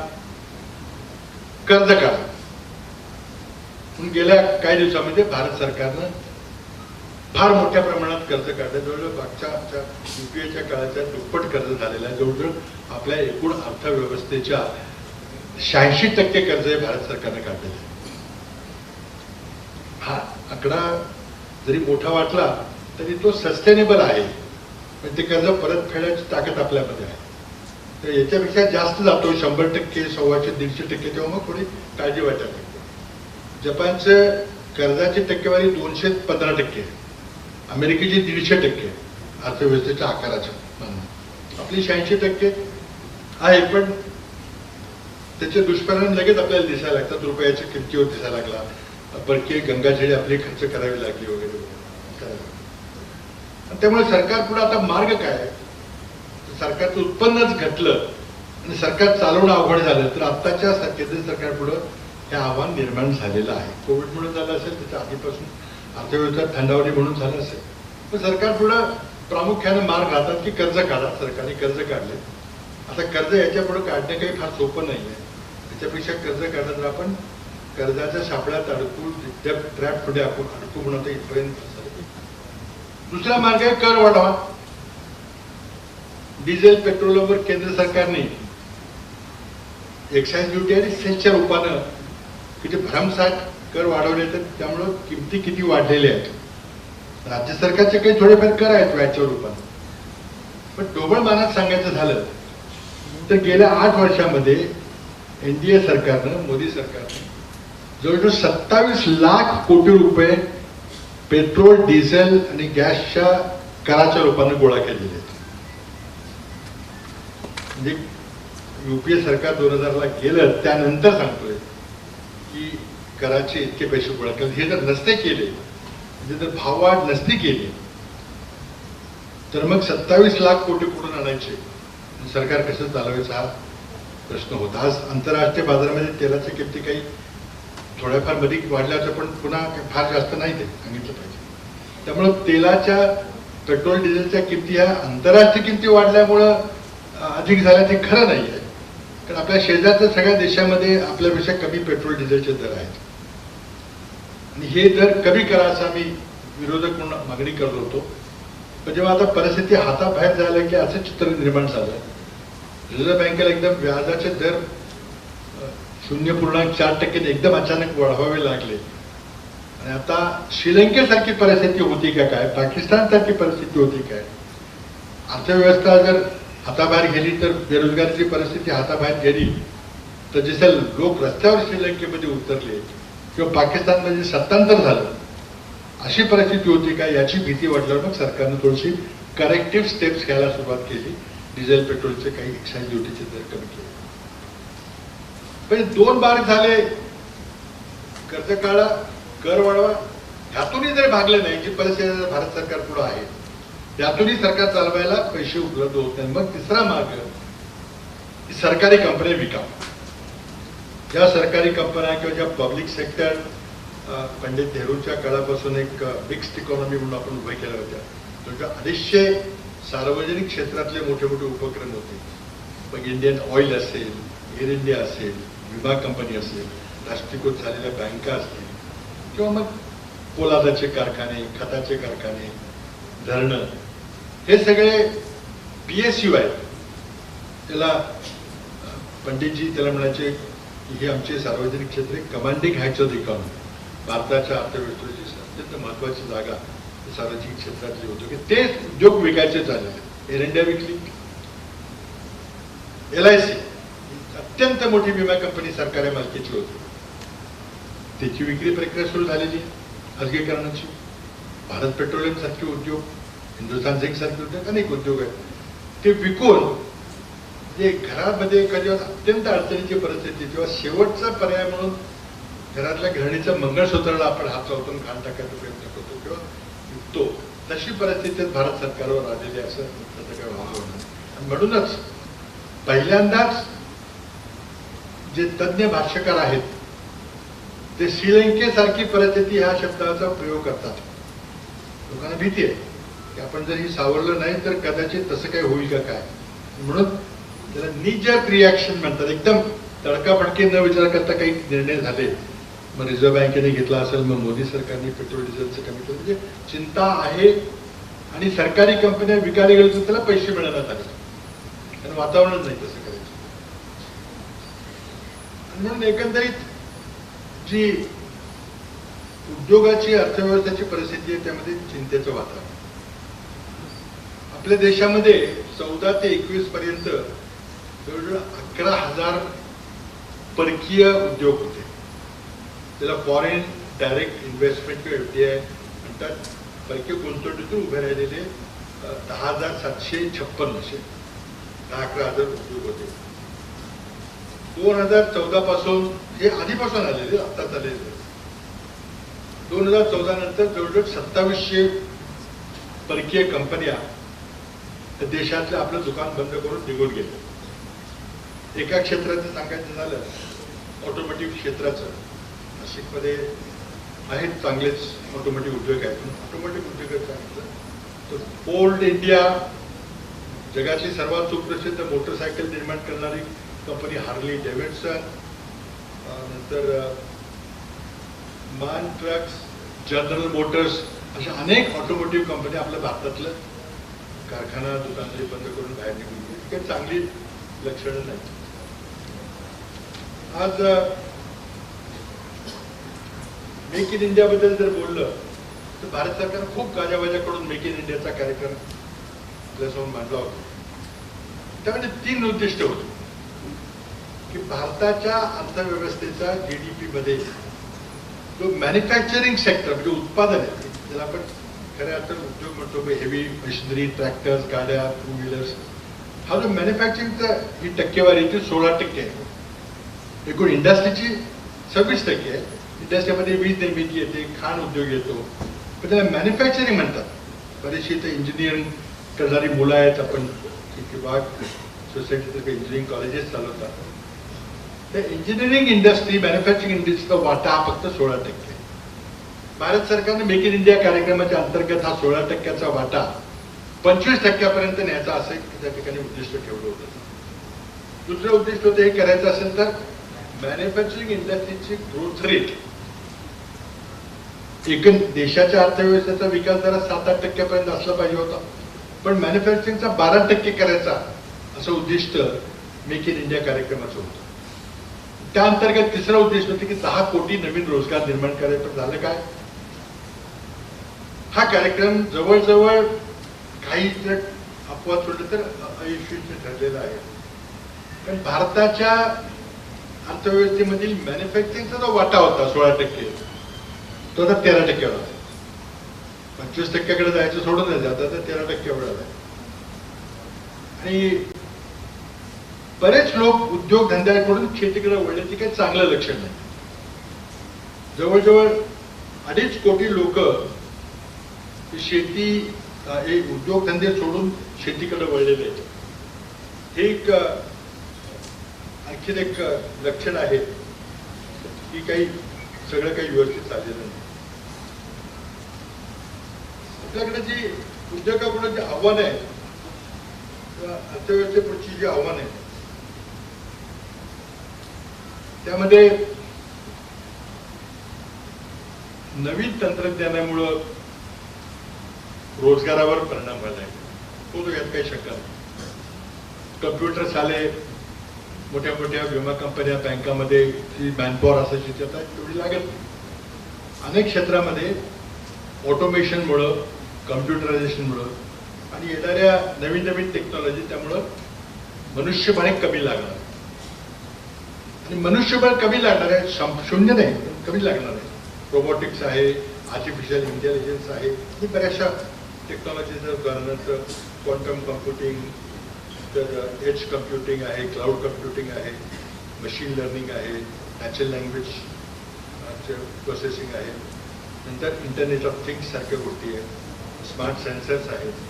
कर्ज काढा. गेल्या काही दिवसामध्ये भारत सरकारनं फार मोठ्या प्रमाणात कर्ज काढलं. जवळजवळ मागच्या आमच्या युपीएच्या काळाच्या दुप्पट कर्ज झालेलं आहे. जवळजवळ आपल्या एकूण अर्थव्यवस्थेच्या 86% कर्ज हे भारत सरकारने काढलेलं आहे. हा आकडा जरी मोठा वाटला तरी तो सस्टेनेबल आहे. पण ते कर्ज परत फेडायची ताकद आपल्यामध्ये आहे. तर याच्यापेक्षा जास्त जातो 100%, 125-150%, तेव्हा मग थोडी काळजी वाटायला लागते. जपानचं कर्जाची टक्केवारी 215%, अमेरिकेची 150% अर्थव्यवस्थेच्या आकाराच्या. आपली 86% आहे, पण त्याचे दुष्परिणाम लगेच आपल्याला दिसायला लागतात. रुपयाच्या किमतीवर दिसायला लागला, परकीय गंगाजळी आपली खर्च करावी लागली वगैरे. त्यामुळे सरकार पुढे आता मार्ग काय? सरकारचं उत्पन्नच घटलं आणि सरकार चालवणं अवघड झालं तर आत्ताच्या केंद्र सरकार पुढे हे आव्हान निर्माण झालेलं आहे. कोविडमुळे झालं असेल, त्याच्या आधीपासून अर्थव्यवस्था थंडावली म्हणून झालं असेल. पण सरकार पुढे प्रामुख्याने मार्ग राहतात की कर्ज काढा. सरकारने कर्ज काढले. आता कर्ज याच्या पुढे काढणं काही फार सोपं नाही आहे. त्याच्यापेक्षा कर्ज काढलं तर आपण कर्जाच्या सापळ्यात अडकू, ट्रॅप पुढे आपण अडकू म्हणून इथपर्यंत. दुसरा मार्ग आहे कर वाढवा. डिझेल पेट्रोलवर केंद्र सरकारने एक्साइज ड्युटी आणि सेसच्या रूपानं किती भरमसाठ कर वाढवले. तर त्यामुळं किमती किती वाढलेल्या आहेत. राज्य सरकारचे काही थोडेफार कर आहेत व्याजच्या रूपानं. पण ढोबळ मानात सांगायचं झालं तर गेल्या 8 वर्षामध्ये एनडीए सरकारनं, मोदी सरकारनं जवळजवळ 27 लाख कोटी रुपये पेट्रोल, डिझेल आणि गॅसच्या कराच्या रूपानं गोळा केलेले आहेत. म्हणजे युपीए सरकार 2000ला गेलं त्यानंतर सांगतोय की कराचे इतके पैसे गोळा केले. हे जर नसते केले, म्हणजे जर भाववाढ नसती केली तर मग 27 लाख कोटी कुठून आणायचे, सरकार कसं चालवायचं हा प्रश्न होता. आज आंतरराष्ट्रीय बाजारामध्ये तेलाच्या किमती काही थोड्याफार मध्ये वाढल्या होत्या, पण पुन्हा फार जास्त नाही ते सांगितलं पाहिजे. त्यामुळं तेलाच्या, पेट्रोल डिझेलच्या किमती ह्या आंतरराष्ट्रीय किमती वाढल्यामुळं अधिक झाल्या ते खरं नाही आहे. कारण आपल्या शेजारच्या सगळ्या देशामध्ये आपल्यापेक्षा कमी पेट्रोल डिझेलचे दर आहेत आणि हे दर कमी करा असं आम्ही विरोधक म्हणून मागणी करत होतो. पण जेव्हा आता परिस्थिती हाताबाहेर जायला की असं चित्र निर्माण झालं. रिझर्व्ह बँकेला एकदम व्याजाचे दर 0.4% एकदम अचानक वाढवावे लागले आणि आता श्रीलंकेसारखी परिस्थिती होती का काय, पाकिस्तानसारखी परिस्थिती होती काय. अर्थव्यवस्था जर हाताबाहेर गेली तर बेरोजगारीची परिस्थिती हाताबाहेर गेली तर जसे लोक रस्त्यावर श्रीलंकेमध्ये उतरले किंवा पाकिस्तानमध्ये सत्तांतर झालं, अशी परिस्थिती होती का याची भीती वाटल्यावर मग सरकारने थोडीशी करेक्टिव्ह स्टेप्स घ्यायला सुरुवात केली. डिझेल पेट्रोलचे काही एक्साइज ड्युटीचे दर कमी केले. पण 2 मार्ग झाले, कर्ज काढा, कर वाढवा. ह्यातूनही जर भागले नाही, जी परिस्थिती भारत सरकार पुढे आहे त्यातूनही सरकार चालवायला पैसे उपलब्ध होत नाही. मग तिसरा मार्ग सरकारी कंपन्या विकावं. ज्या सरकारी कंपन्या किंवा ज्या पब्लिक सेक्टर पंडित नेहरूंच्या काळापासून एक मिक्स्ड इकॉनॉमी म्हणून आपण उभ्या केल्या होत्या, म्हणजे 250 सार्वजनिक क्षेत्रातले मोठे मोठे उपक्रम होते. मग इंडियन ऑइल असेल, एअर इंडिया असेल, विमा कंपनी असेल, राष्ट्रीयकृत झालेल्या बँका असतील, किंवा मग पोलादाचे कारखाने, खताचे कारखाने, धरणं, हे सगळे PSU आहेत. त्याला पंडितजी त्याला म्हणायचे की हे आमचे सार्वजनिक क्षेत्र कमांडिंग हाईट्स ऑफ इकॉनॉमी. भारताच्या अर्थव्यवस्थेची अत्यंत महत्वाची जागा सार्वजनिक क्षेत्रातली होती की ते उद्योग विकायचे चाललेले. एअर इंडिया विकली, LIC अत्यंत मोठी विमा कंपनी सरकारी मालकीची होती, त्याची विक्री प्रक्रिया सुरू झालेली खाजगीकरणाची. भारत पेट्रोलियम सारखे उद्योग, हिंदुस्थान झिंक सारखे उद्योग, अनेक उद्योग आहेत. ते विकून जे घरामध्ये एखाद्या अत्यंत अडचणीची परिस्थिती किंवा शेवटचा पर्याय म्हणून घरातल्या गृहिणीच्या मंगळसूत्राला आपण हात लावून घाण टाकायचा प्रयत्न करतो किंवा विकतो, तशी परिस्थितीत भारत सरकारवर आलेली असं त्याचं काय वावग होणार. आणि म्हणूनच पहिल्यांदाच जे तज्ञ भाष्यकार आहेत ते श्रीलंकेसारखी परिस्थिती ह्या शब्दाचा प्रयोग करतात. लोकांना भीती आहे की आपण जर ही सावरलं नाही तर कदाचित तसं काही होईल का काय, म्हणून त्याला नीजर्क रिॲक्शन म्हणतात. एकदम तडकाफडकी न विचार करता काही निर्णय झाले, मग रिझर्व्ह बँकेने घेतला असेल, मग मोदी सरकारने पेट्रोल डिझेलचं कमी केलं, म्हणजे चिंता आहे. आणि सरकारी कंपन्या विकायला गेल्या तर त्याला पैसे मिळण्यात आले, कारण वातावरणच नाही तसं करायचं. म्हणून एकंदरीत जी उद्योगाची अर्थव्यवस्थेची परिस्थिती आहे त्यामध्ये चिंतेचं वातावरण. आपल्या देशामध्ये 14 ते 21 पर्यंत जवळजवळ 11,000 परकीय उद्योग होते. त्याला फॉरेन डायरेक्ट इन्व्हेस्टमेंट किंवा FDI म्हणतात. परकीय गुंतवणुकीतून उभे राहिलेले 10,756 असे 10-11,000 उद्योग होते. 2014 पासून हे आधीपासून आलेले, आता आलेले. 2014 नंतर जवळजवळ 2700 परकीय कंपन्या देशातलं आपलं दुकान बंद करून निघून गेले. एका क्षेत्राचं सांगायचं झालं, ऑटोमोटिव्ह क्षेत्राचं, नाशिकमध्ये आहेत चांगलेच ऑटोमोटिव्ह उद्योग आहेत. ऑटोमोटिव्ह उद्योगाचं सांगितलं तर फोर्ड इंडिया, जगातली सर्वात सुप्रसिद्ध मोटरसायकल निर्माण करणारी कंपनी हार्ली डेव्हिडसन, नंतर मान ट्रक्स, जनरल मोटर्स, अशा अनेक ऑटोमोटिव्ह कंपन्या आपल्या भारतातलं कारखाना दुकानदारी बंद करून बाहेर निघून गेली. काही चांगली लक्षणं नाही. आज मेक इन इंडिया बद्दल जर बोललं तर भारत सरकार खूप गाजावाजाकडून मेक इन इंडियाचा कार्यक्रम आपल्यासमोर मांडला होता. त्यामध्ये 3 उद्दिष्ट होती की भारताच्या अर्थव्यवस्थेचा GDP मध्ये जो मॅन्युफॅक्चरिंग सेक्टर म्हणजे उत्पादन आहे, ज्याला आपण खऱ्या अर्थात उद्योग म्हणतो, हेवी मशिनरी, ट्रॅक्टर्स, गाड्या, 2 व्हीलर्स, हा जो मॅन्युफॅक्चरिंगचा ही टक्केवारी ती 16% आहे. एकूण इंडस्ट्रीची 26% आहे. इंडस्ट्रीमध्ये वीज निर्मिती येते, खाण उद्योग येतो, पण त्याला मॅन्युफॅक्चरिंग म्हणतात. बरेचशी इथे इंजिनिअरिंग करणारी मुलं आहेत. आपण किंवा सोसायटीतर्फे इंजिनिअरिंग कॉलेजेस चालवतात. त्या इंजिनिअरिंग इंडस्ट्री, मॅन्युफॅक्चरिंग इंडस्ट्रीचा वाटा हा फक्त 16%. भारत सरकारने मेक इन इंडिया कार्यक्रमाच्या अंतर्गत हा 16%चा वाटा 25%पर्यंत न्यायचा असं त्या ठिकाणी उद्दिष्ट ठेवलं होतं. दुसरं उद्दिष्ट होतं हे करायचं असेल तर मॅन्युफॅक्चरिंग इंडस्ट्रीची ग्रोथ रेट, एकूण देशाच्या अर्थव्यवस्थेचा विकास जरा 7-8% असला पाहिजे होता, पण मॅन्युफॅक्चरिंगचा 12% करायचा असं उद्दिष्ट मेक इन इंडिया कार्यक्रमाचं होतं. त्या अंतर्गत तिसरं उद्दिष्ट होतं की 10 कोटी नवीन रोजगार निर्माण करायचं. पण झालं काय? हा कार्यक्रम जवळजवळ काही जर अपवाद सोडलं तर अयशस्वी ठरलेला आहे. पण भारताच्या अर्थव्यवस्थेमधील मॅन्युफॅक्चरिंगचा जो वाटा होता 16%, तो आता 13% वर. 25%कडे जायचं सोडून नाही, आता तर 13% वर आलाय. आणि बरेच लोक उद्योगधंद्याकडून शेतीकडे वळण्याचे काही चांगलं लक्षण नाही. जवळजवळ 2.5 कोटी लोक शेती हे उद्योगधंदे सोडून शेतीकडे वळलेले आहेत. हे एक आणखीन एक लक्षण आहे की काही सगळं काही व्यवस्थित चाललेलं नाही. आपल्याकडे जी उद्योगाकडे जे आव्हान आहे किंवा अर्थव्यवस्थेपुढची जी आव्हान आहे त्यामध्ये नवीन तंत्रज्ञानामुळं रोजगारावर परिणाम झाला आहे, तो यात काही शंका नाही. कम्प्युटर्स आले, मोठ्या मोठ्या विमा कंपन्या, बँकामध्ये जी मॅनपॉवर असायची ती आता तेवढी लागत नाही. अनेक क्षेत्रामध्ये ऑटोमेशनमुळं, कम्प्युटरायझेशनमुळं आणि येणाऱ्या नवीन नवीन टेक्नॉलॉजी त्यामुळं मनुष्यबळ कमी लागणार आणि मनुष्यबळ कमी लागणार आहे, शून्य नाही पण कमी लागणार आहे. रोबोटिक्स आहे, आर्टिफिशियल इंटेलिजन्स आहे, ही बऱ्याचशा टेक्नॉलॉजीचं उदाहरणार्थ क्वांटम कम्प्युटिंग, तर एज कम्प्युटिंग आहे, क्लाउड कम्प्युटिंग आहे, मशीन लर्निंग आहे, नॅचरल लँग्वेज प्रोसेसिंग आहे, नंतर इंटरनेट ऑफ थिंग्स सारख्या गोष्टी आहेत, स्मार्ट सेन्सर्स आहेत,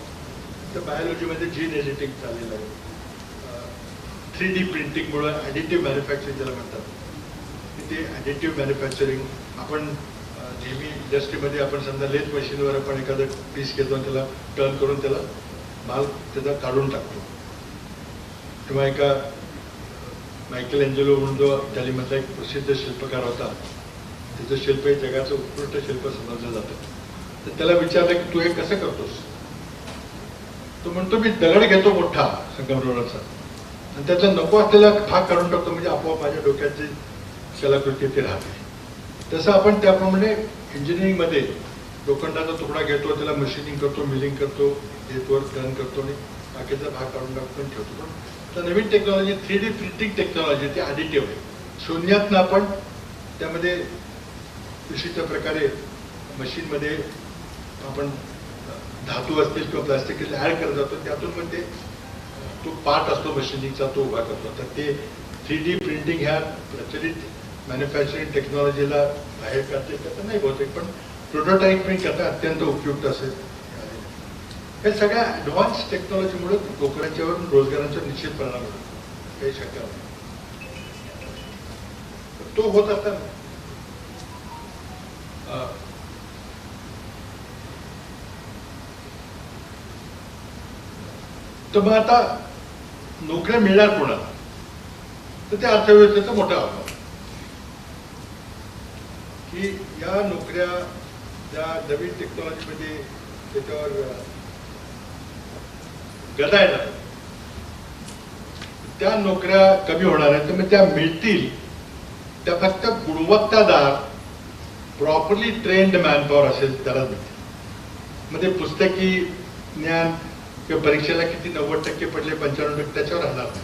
तर बायोलॉजीमध्ये जीन एडिटिंग चाललेलं आहे. 3D प्रिंटिंगमुळं ॲडिटिव्ह मॅन्युफॅक्चरिंग ज्याला म्हणतात, ते ॲडिटिव्ह मॅन्युफॅक्चरिंग आपण नेहमी इंडस्ट्रीमध्ये आपण समजा लेथ मशीनवर आपण एखादं पीस घेतो त्याला टर्न करून त्याला माल त्याचा काढून टाकतो. किंवा एका मायकेल एंजेलो म्हणून जो इटालीमधला एक प्रसिद्ध शिल्पकार होता, त्याचं शिल्प हे जगाचं उत्कृष्ट शिल्प समजलं जातं. तर त्याला विचारलं की तू हे कसं करतोस? तो म्हणतो मी दगड घेतो मोठा संगमरवराचा आणि त्याचा नको असलेला भाग काढून टाकतो, म्हणजे आपोआप माझ्या डोक्याची कलाकृती ते राहते. तसं आपण त्याप्रमाणे इंजिनिअरिंगमध्ये लोखंडाचा तुकडा घेतो, त्याला मशिनिंग करतो, मिलिंग करतो, हेतवर टर्न करतो आणि बाकीचा भाग काढून टाकून ठेवतो. पण तर नवीन टेक्नॉलॉजी 3D प्रिंटिंग टेक्नॉलॉजी ती ॲडिटिव्ह आहे. शून्यातनं आपण त्यामध्ये विशिष्ट प्रकारे मशीनमध्ये आपण धातू असतील किंवा प्लास्टिक ॲड करत जातो, त्यातून पण ते तो पार्ट असतो मशिनिंगचा तो उभा करतो. तर ते 3D प्रिंटिंग ह्या प्रचलित मॅन्युफॅक्चरिंग टेक्नॉलॉजीला बाहेर काढते त्याचं नाही बहुतेक, पण प्रोटोटाईपिंग करता अत्यंत उपयुक्त असेल. हे सगळ्या ॲडव्हान्स टेक्नॉलॉजीमुळे लोकांच्यावर रोजगारांचा निश्चित परिणाम होतो, काही शंका नाही. तो होत असताना तर मग आता नोकऱ्या मिळणार कोणाला? तर त्या अर्थव्यवस्थेचं मोठं आव्हान की या नोकऱ्या ज्या नवीन टेक्नॉलॉजीमध्ये त्याच्यावर गदा येणार, त्या नोकऱ्या कमी होणार आहेत. तर मग त्या मिळतील त्या फक्त गुणवत्तादार प्रॉपरली ट्रेन्ड मॅनपॉवर असेल त्याला मिळतील. मध्ये पुस्तकी ज्ञान किंवा परीक्षेला किती 90% पडले, 95% त्याच्यावर राहणार नाही.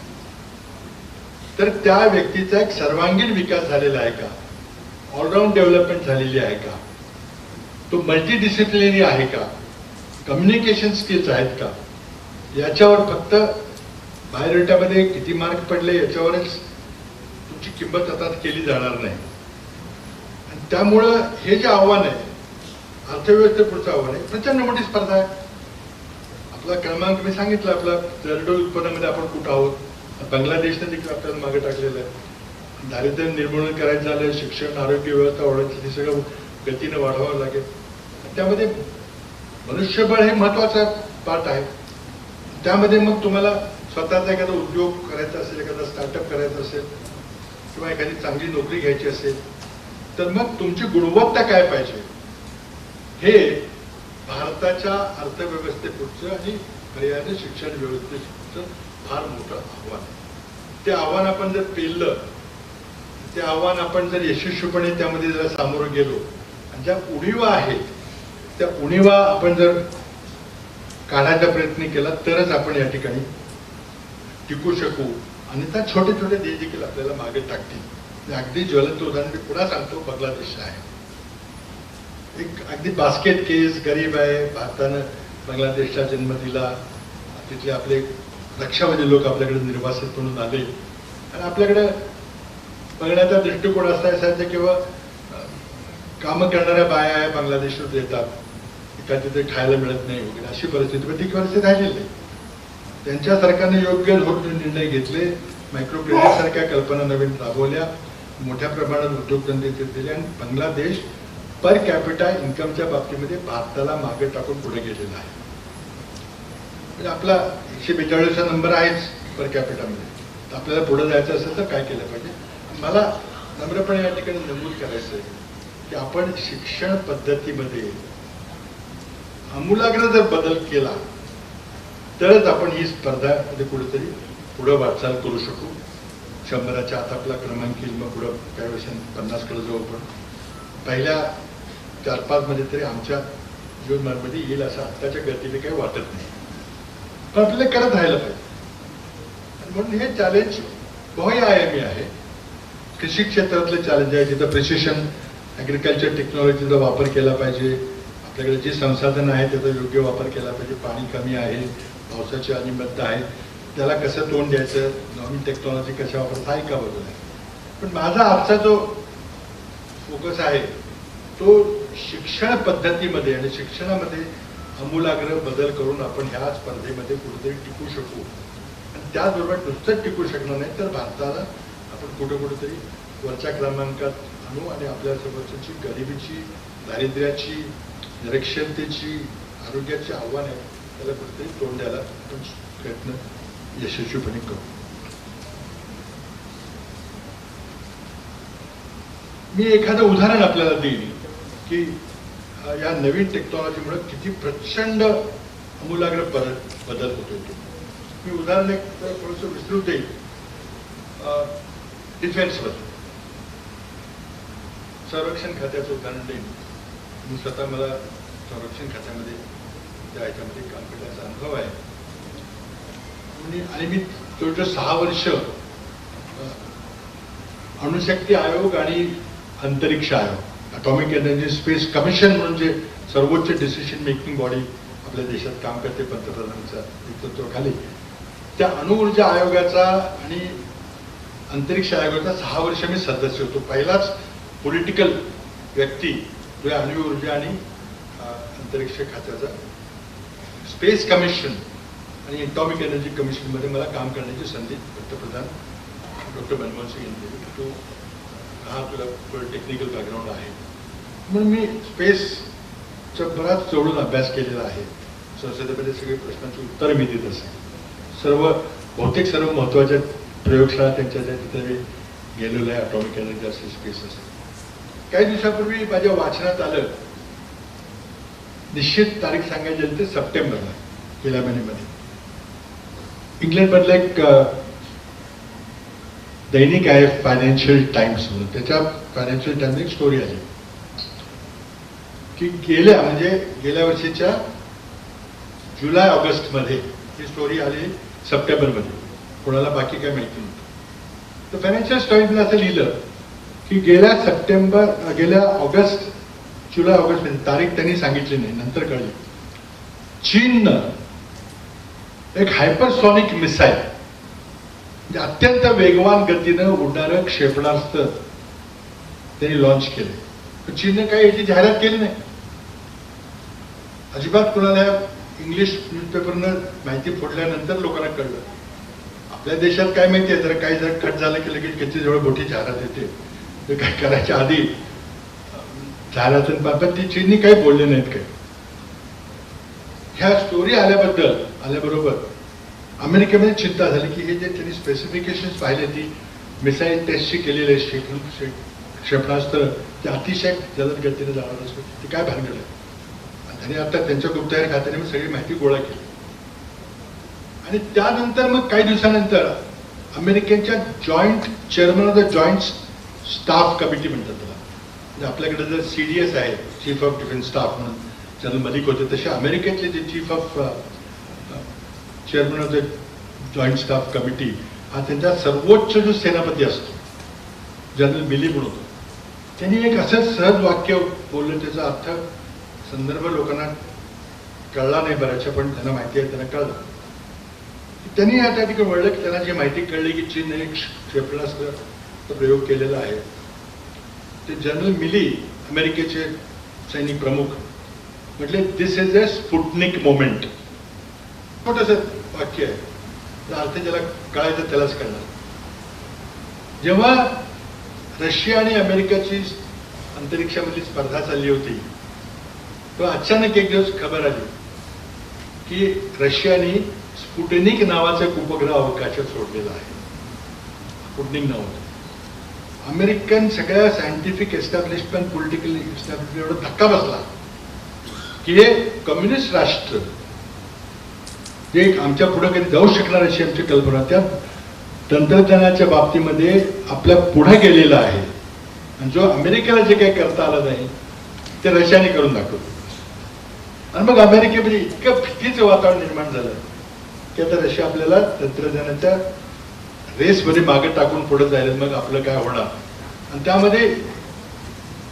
तर त्या व्यक्तीचा एक सर्वांगीण विकास झालेला आहे का, ऑलराऊंड डेव्हलपमेंट झालेली आहे का, तो मल्टीडिसिप्लिनरी आहे का, कम्युनिकेशन स्किल्स आहेत का, याच्यावर फक्त बायोडेटामध्ये किती मार्क पडले याच्यावरच तुमची किंमत आता केली जाणार नाही. आणि त्यामुळं हे जे आव्हान आहे अर्थव्यवस्थेपुढचं आव्हान आहे, प्रचंड मोठी स्पर्धा आहे. आपला क्रमांक मी सांगितलं, आपला दरडोई उत्पन्नामध्ये आपण कुठं आहोत. बांगलादेशने देखील आपल्याला मागे टाकलेलं आहे. दारिद्र्य निर्मूलन करायचं झालं, शिक्षण, आरोग्य व्यवस्था वाढवायची, हे सगळं गतीनं वाढवावं लागेल. त्यामध्ये मनुष्यबळ हे महत्वाचा पार्ट आहे. त्यामध्ये मग तुम्हाला स्वतःचा एखादा उद्योग करायचा असेल, एखादा स्टार्टअप करायचा असेल किंवा एखादी चांगली नोकरी घ्यायची असेल, तर मग तुमची गुणवत्ता काय पाहिजे हे भारताच्या अर्थव्यवस्थेपुढचं आणि पर्यायाने शिक्षण व्यवस्थेपुढचं फार मोठं आव्हान आहे. ते आव्हान आपण जर पेललं, ते आव्हान आपण जर यशस्वीपणे त्यामध्ये जर सामोरं गेलो आणि ज्या उणिवा आहेत त्या उणिवा आपण जर काढायचा प्रयत्न केला तरच आपण या ठिकाणी टिकू शकू. आणि त्या छोटे छोटे देश देखील आपल्याला मागे टाकतील. अगदी ज्वलंत उदाहरण मी पुन्हा सांगतो, बांगलादेश आहे. एक अगदी बास्केट केस, गरीब आहे, भारतानं बांगलादेशला जन्म दिला, तिथले आपले लक्षावधी लोक आपल्याकडे निर्वासित म्हणून आले आणि आपल्याकडे बघण्याचा दृष्टिकोन असा असायचा किंवा कामं करणाऱ्या बाया बांगलादेशात येतात, एखाद तिथे खायला मिळत नाही वगैरे अशी परिस्थिती, पण ती परिस्थिती राहिलेली नाही. त्यांच्या सरकारने योग्य निर्णय घेतले, मायक्रो क्रेडिट सारख्या कल्पना नवीन राबवल्या, मोठ्या प्रमाणात उद्योगधंदे दिले आणि बांगलादेश पर कॅपिटा इन्कमच्या बाबतीमध्ये भारताला मागे टाकून पुढे गेलेला आहे. म्हणजे आपला 142 नंबर आहेच पर कॅपिटामध्ये. तर आपल्याला पुढे जायचं असेल तर काय केलं पाहिजे? मला नम्रपणे या ठिकाणी नमूद करायचं आहे की आपण शिक्षण पद्धतीमध्ये आमूलाग्र जर बदल केला तरच आपण ही स्पर्धा कुठेतरी पुढे वाटचाल करू शकू. 100च्या आत आपला क्रमांक येईल, मग पुढं काही वर्षांनी 50 कडे जाऊ. पण पहिल्या 4-5 मध्ये तरी आमच्या जीवनमानमध्ये येईल असं आत्ताच्या गतीने काही वाटत नाही. पण आपल्याला करत राहायला पाहिजे. म्हणून हे चॅलेंज बहुआयामी आहे. कृषी क्षेत्रातलं चॅलेंज आहे, जिथं प्रिसिशन ॲग्रिकल्चर टेक्नॉलॉजीचा वापर केला पाहिजे. आपल्याकडे जी संसाधनं आहेत त्याचा योग्य वापर केला पाहिजे. पाणी कमी आहे, पावसाची अनियमितता आहे, त्याला कसं तोंड द्यायचं, नवीन टेक्नॉलॉजी कशा वापरायचं, हा एका बाजूला आहे. पण माझा आजचा जो फोकस आहे तो शिक्षण पद्धतीमध्ये आणि शिक्षणामध्ये आमूलाग्र बदल करून आपण ह्या स्पर्धेमध्ये कुठेतरी टिकू शकू. आणि त्याचबरोबर नुसतंच टिकू शकणार नाही तर भारताला आपण कुठेतरी वरच्या क्रमांकात आणू आणि आपल्यासोबतची गरिबीची, दारिद्र्याची, निरक्षरतेची, आरोग्याची आव्हान आहे त्याला कुठेतरी तोंड द्यायला आपण प्रयत्न यशस्वीपणे करू. मी एखादं उदाहरण आपल्याला देईन की या नवीन टेक्नॉलॉजीमुळे किती प्रचंड आमूलाग्र बदल होतो. मी उदाहरण एक थोडंसं विस्तृत देईन. डिफेन्सबद्दल संरक्षण खात्याचं उदाहरण देईन. मी स्वतः मला संरक्षण खात्यामध्ये त्या ह्याच्यामध्ये काम करण्याचा अनुभव आहे. आणि मी जवळजवळ 6 वर्ष अणुशक्ती आयोग आणि अंतरिक्ष आयोग, अटॉमिक एनर्जी स्पेस कमिशन म्हणून जे सर्वोच्च डिसिशन मेकिंग बॉडी आपल्या देशात काम करते पंतप्रधानांच्या नेतृत्वाखाली, त्या अणुऊर्जा आयोगाचा आणि अंतरिक्ष आयोगाचा 6 वर्ष मी सदस्य होतो. पहिलाच पॉलिटिकल व्यक्ती जो अणुऊर्जा आणि अंतरिक्ष खात्याचा स्पेस कमिशन आणि अटॉमिक एनर्जी कमिशनमध्ये मला काम करण्याची संधी पंतप्रधान डॉक्टर मनमोहन सिंग यांनी दिली. तो हा तुला टेक्निकल बॅकग्राऊंड आहे म्हणून मी स्पेसचा बराच जवळून अभ्यास केलेला आहे. संसदेमध्ये सगळे प्रश्नांची उत्तरं मी देत असे. बहुतेक सर्व महत्त्वाच्या प्रयोगशाळा त्यांच्या तिथे गेलेलो आहे. अटॉमिक एनर्जी असेल, स्पेस असेल. काही दिवसापूर्वी माझ्या वाचनात आलं, निश्चित तारीख सांगायची झाली तर सप्टेंबरला, गेल्या महिन्यामध्ये इंग्लंडमधलं एक दैनिक आहे फायनान्शियल टाइम्स म्हणून. त्याच्या फायनान्शियल टाइम्स एक स्टोरी आली की गेल्या वर्षीच्या जुलै-ऑगस्टमध्ये ही स्टोरी आली, सप्टेंबरमध्ये. कोणाला बाकी काय माहिती नव्हतं. तर फायनान्शियल टाइम्सला असं लिहिलं की गेल्या जुलै-ऑगस्टमध्ये, तारीख त्यांनी सांगितली नाही, नंतर कळली, चीननं एक हायपरसॉनिक मिसाईल, म्हणजे अत्यंत वेगवान गतीनं उडणारं क्षेपणास्त्र त्यांनी लॉन्च केले. चीनने काही याची जाहिरात केली नाही. अजिबात कोणाला इंग्लिश न्यूजपेपरनं माहिती फोडल्यानंतर लोकांना कळलं. आपल्या देशात काय माहिती आहे, जर कट झालं की लगेच किती जवळ मोठी जाहिरात येते. ते काय करायच्या आधी जाहिरातींबाबत ती चीननी काही बोलले नाहीत. काही ह्या स्टोरी आल्याबरोबर अमेरिकेमध्ये चिंता झाली की हे जे त्यांनी स्पेसिफिकेशन्स पाहिले, ती मिसाईल टेस्टची केलेली आहे, क्षेपणास्त्र ते अतिशय जलद गतीने जाणार असतो, ते काय भानगड आहे. आणि आता त्यांच्या गुप्तहेर खात्याने सगळी माहिती गोळा केली. आणि त्यानंतर मग काही दिवसानंतर अमेरिकेच्या joint chairman of the joint staff committee म्हणतात त्याला, म्हणजे आपल्याकडे जर CDS आहे, चीफ ऑफ डिफेन्स स्टाफ म्हणून जनरल मलिक होते, तसे अमेरिकेतले जे chief of chairman of the joint staff committee हा त्यांचा सर्वोच्च जो सेनापती असतो, जनरल मिली म्हणून होतो. त्यांनी एक असं सहज वाक्य बोललं, त्याचा अर्थ संदर्भ लोकांना कळला नाही बऱ्याचशा, पण त्यांना माहिती आहे, त्यांना कळलं. त्यांनी त्या ठिकाणी वळलं की त्यांना जी माहिती कळली की चीनने एक क्षेपणास्त्र प्रयोग केलेला आहे. ते जनरल मिली, अमेरिकेचे सैनिक प्रमुख, म्हटले दिस इज अ स्पुटनिक मोमेंट. छोटंसं वाक्य आहे, अर्थ ज्याला कळायचं त्यालाच कळणार. जेव्हा रशिया आणि अमेरिकाची अंतरिक्षामधली स्पर्धा चालली होती तेव्हा अचानक एक दिवस खबर आली की रशियाने स्पुटनिक नावाचा एक उपग्रह अवकाशात सोडलेला आहे. स्पुटनिक नावाचं. अमेरिकन सगळ्या सायंटिफिक एस्टॅब्लिशमेंट, पॉलिटिकल एस्टॅब्लिशमेंट एवढा धक्का बसला की हे कम्युनिस्ट राष्ट्र जे आमच्या पुढे कधी जाऊ शकणार अशी आमची कल्पना, त्या तंत्रज्ञानाच्या बाबतीमध्ये आपल्या पुढे गेलेला आहे. आणि जो अमेरिकेला जे काही करता आलं नाही ते रशियाने करून दाखवलं. आणि मग अमेरिकेमध्ये इतकं भीतीचं वातावरण निर्माण झालं की आता रशिया आपल्याला तंत्रज्ञानाच्या रेसमध्ये मागे टाकून पुढे जायला, मग आपलं काय होणार. आणि त्यामध्ये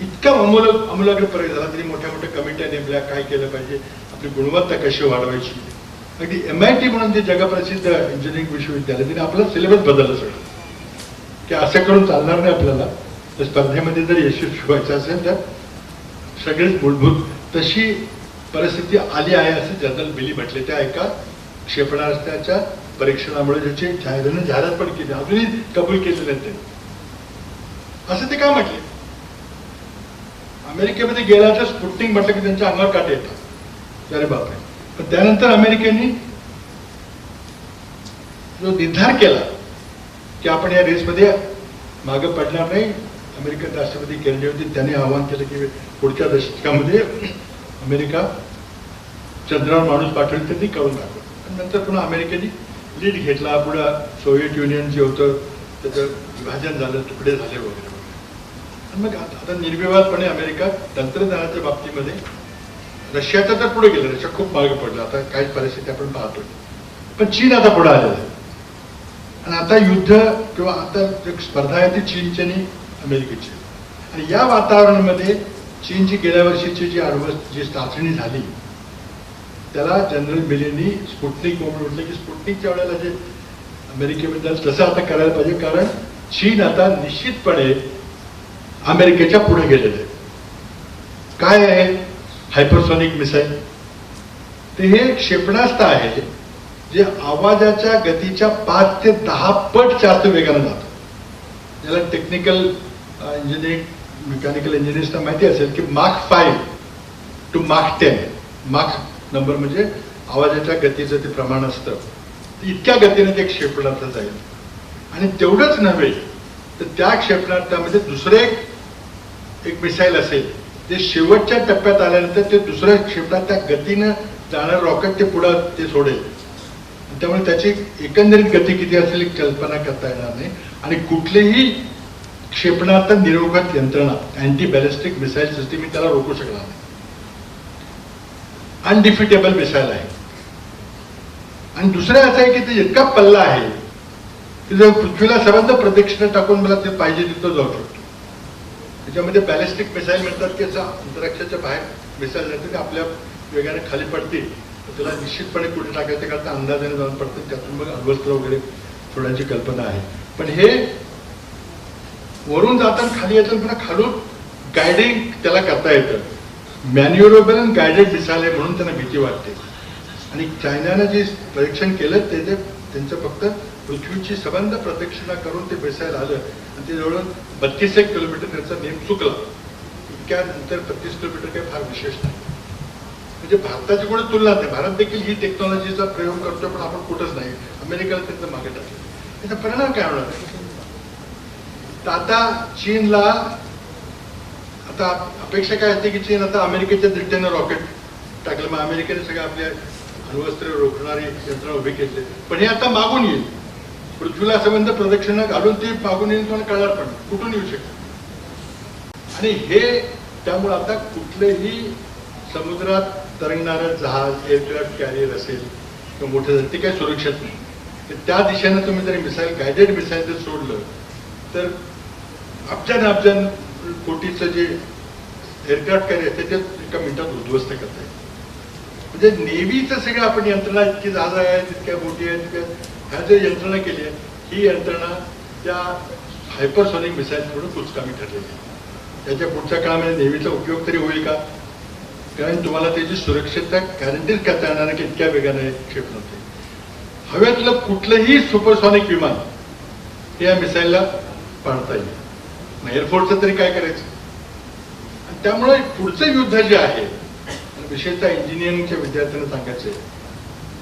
इतका आमूलाग्र प्रयोग झाला. तरी मोठ्या मोठ्या कमिट्या नेमल्या, काय केलं पाहिजे, आपली गुणवत्ता कशी वाढवायची. अगदी MIT म्हणून जे जगप्रसिद्ध इंजिनिअरिंग विश्वविद्यालय, तिने आपलं सिलेबस बदललं सगळं की असं करून चालणार नाही. आपल्याला त्या स्पर्धेमध्ये जर यशस्वी व्हायचं असेल तर सगळेच मूलभूत तशी परिस्थिती आली आहे असं जनरल मिली म्हटले. त्या एका क्षेपणास्त्राच्या परीक्षणामुळे ज्याची जाहिरात पण केली, अजूनही कबूल केले नाही त्यांनी, असं ते काय म्हटले. अमेरिकेमध्ये गेला तर स्पुटनिक म्हटलं की त्यांच्या अंगावर काटे येतात, अरे बापरे. पण त्यानंतर अमेरिकेने जो निर्धार केला की आपण या रेसमध्ये मागे पडणार नाही, अमेरिकन राष्ट्रपती केनेडी होते, त्यांनी आवाहन केलं की पुढच्या दशकामध्ये अमेरिका चंद्रावर माणूस पाठवून त्यांनी करून दाखवलं. नंतर पुन्हा अमेरिकेने लीड घेतला. पुढं सोव्हिएट युनियन जे होतं त्याचं विभाजन झालं, तुकडे झाले वगैरे वगैरे. आणि मग आता निर्विवादपणे अमेरिका तंत्रज्ञानाच्या बाबतीमध्ये रशियाचा तर पुढे गेलं, रशिया खूप मागे पडला. आता काही परिस्थिती आपण पाहतोय. पण चीन आता पुढे आलेलं आहे. आणि आता युद्ध किंवा आता स्पर्धा आहे ती चीनची आणि अमेरिकेची. आणि या वातावरणामध्ये चीनची गेल्या वर्षीची जी चाचणी झाली त्याला जनरल मिलींनी स्पुटनिक मोमेंट म्हटलं की स्पुटनिकच्या वेळेला जे अमेरिकेमध्ये तसं आता करायला पाहिजे, कारण चीन आता निश्चितपणे अमेरिकेच्या पुढे गेलेलं आहे. काय आहे हायपरसॉनिक मिसाईल? ते हे क्षेपणास्त्र आहे जे आवाजाच्या गतीच्या 5 ते 10 पट जास्त वेगाने जातं. ज्याला टेक्निकल इंजिनिअरिंग, मेकॅनिकल इंजिनिअर्सना माहिती असेल की माक 5 to माक 10, माक नंबर म्हणजे आवाजाच्या गतीचं ते प्रमाण असतं. इतक्या गतीने ते क्षेपणास्त्र जाईल. आणि तेवढंच नव्हे तर त्या क्षेपणास्त्रामध्ये दुसरे एक मिसाईल असेल जे शेवटच्या टप्प्यात आल्यानंतर ते दुसऱ्या क्षेपणात त्या गतीनं जाणारं रॉकेट ते पुढं ते सोडेल. त्यामुळे त्याची एकंदरीत गती किती असेल कल्पना करता येणार नाही. आणि कुठलेही क्षेपणास्त्र निरोधक यंत्रणा, अँटी बॅलिस्टिक मिसाईल सिस्टीम त्याला रोखू शकणार नाही. अनडिफिटेबल मिसाईल आहे. आणि दुसरं असं आहे की ते इतका पल्ला आहे की जर पृथ्वीला सर्वांना प्रदक्षिणा टाकून मला ते पाहिजे तिथं जाऊ शकतो. त्याच्यामध्ये बॅलिस्टिक मिसाईल म्हणतात की असं अंतराक्षाच्या बाहेर मिसाईल जाते, ते आपल्या वेगाने खाली पडते, त्याला निश्चितपणे कुठे टाकायचं करता अंदाजाने जाऊन पडते, त्यातून मग अण्वस्त्र वगैरे सोडायची कल्पना आहे. पण हे वरून जाताना खाली येतं, पुन्हा खालून गायडिंग त्याला करता येतं. मॅन्युरेबल आणि गायडेड मिसाईल आहे म्हणून त्यांना भीती वाटते. आणि चायनानं जे परीक्षण केलं ते त्यांचं फक्त पृथ्वीची संबंध प्रदक्षिणा करून ते मिसाईल आलं आणि ते जवळ 32 किलोमीटर त्याचा नेम चुकला. इतक्यानंतर 32 किलोमीटर काही फार विशेष नाही. म्हणजे भारताची कोणी तुलना नाही. भारत देखील ही टेक्नॉलॉजीचा प्रयोग करतो, पण आपण कुठंच नाही. अमेरिकेला त्यांचं मागे टाकलं. त्याचा परिणाम काय होणार आहे? तर आता चीनला आता अपेक्षा काय असते की चीन आता अमेरिकेच्या दृष्टीनं रॉकेट टाकलं, मग अमेरिकेने सगळं आपल्या अण्वस्त्र रोखणारी यंत्रणा उभी केली. पण हे आता मागून येईल, पृथ्वीला संबंध प्रदक्षिणा घालून ते मागून येईल, तुम्हाला कळणार पण कुठून येऊ शकत. आणि हे त्यामुळे आता कुठलेही समुद्रात तरंगणारं जहाज, एअरक्राफ्ट कॅरियर असेल किंवा मोठं झालं ते काही सुरक्षित नाही. तर त्या दिशेनं तुम्ही जरी मिसाईल, गायडेड मिसाईल जर सोडलं तर अब्जान कोटीचं जे एअरक्राफ्ट कॅरियर असते ते एका मिनिटात उद्ध्वस्त करता येईल. म्हणजे नेव्हीचं सगळं आपण यंत्रणा, इतकी जहाज आहे, तितक्या बोटी आहेत, तितक्या ह्या जर यंत्रणा केली आहे, ही यंत्रणा त्या हायपरसॉनिक मिसाईल थोडं कुचकामी ठरलेली आहे. त्याच्या पुढच्या काळामध्ये नेव्हीचा उपयोग तरी होईल का? कारण तुम्हाला त्याची सुरक्षितता गॅरंटीच करता येणार नाही की इतक्या वेगाने क्षेपण होते. हवेतलं कुठलंही सुपरसॉनिक विमान हे या मिसाईलला पाडता येईल. मग एअरफोर्सचं तरी काय करायचं. आणि त्यामुळे पुढचं युद्ध जे आहे, विशेषतः इंजिनिअरिंगच्या विद्यार्थ्यांना सांगायचं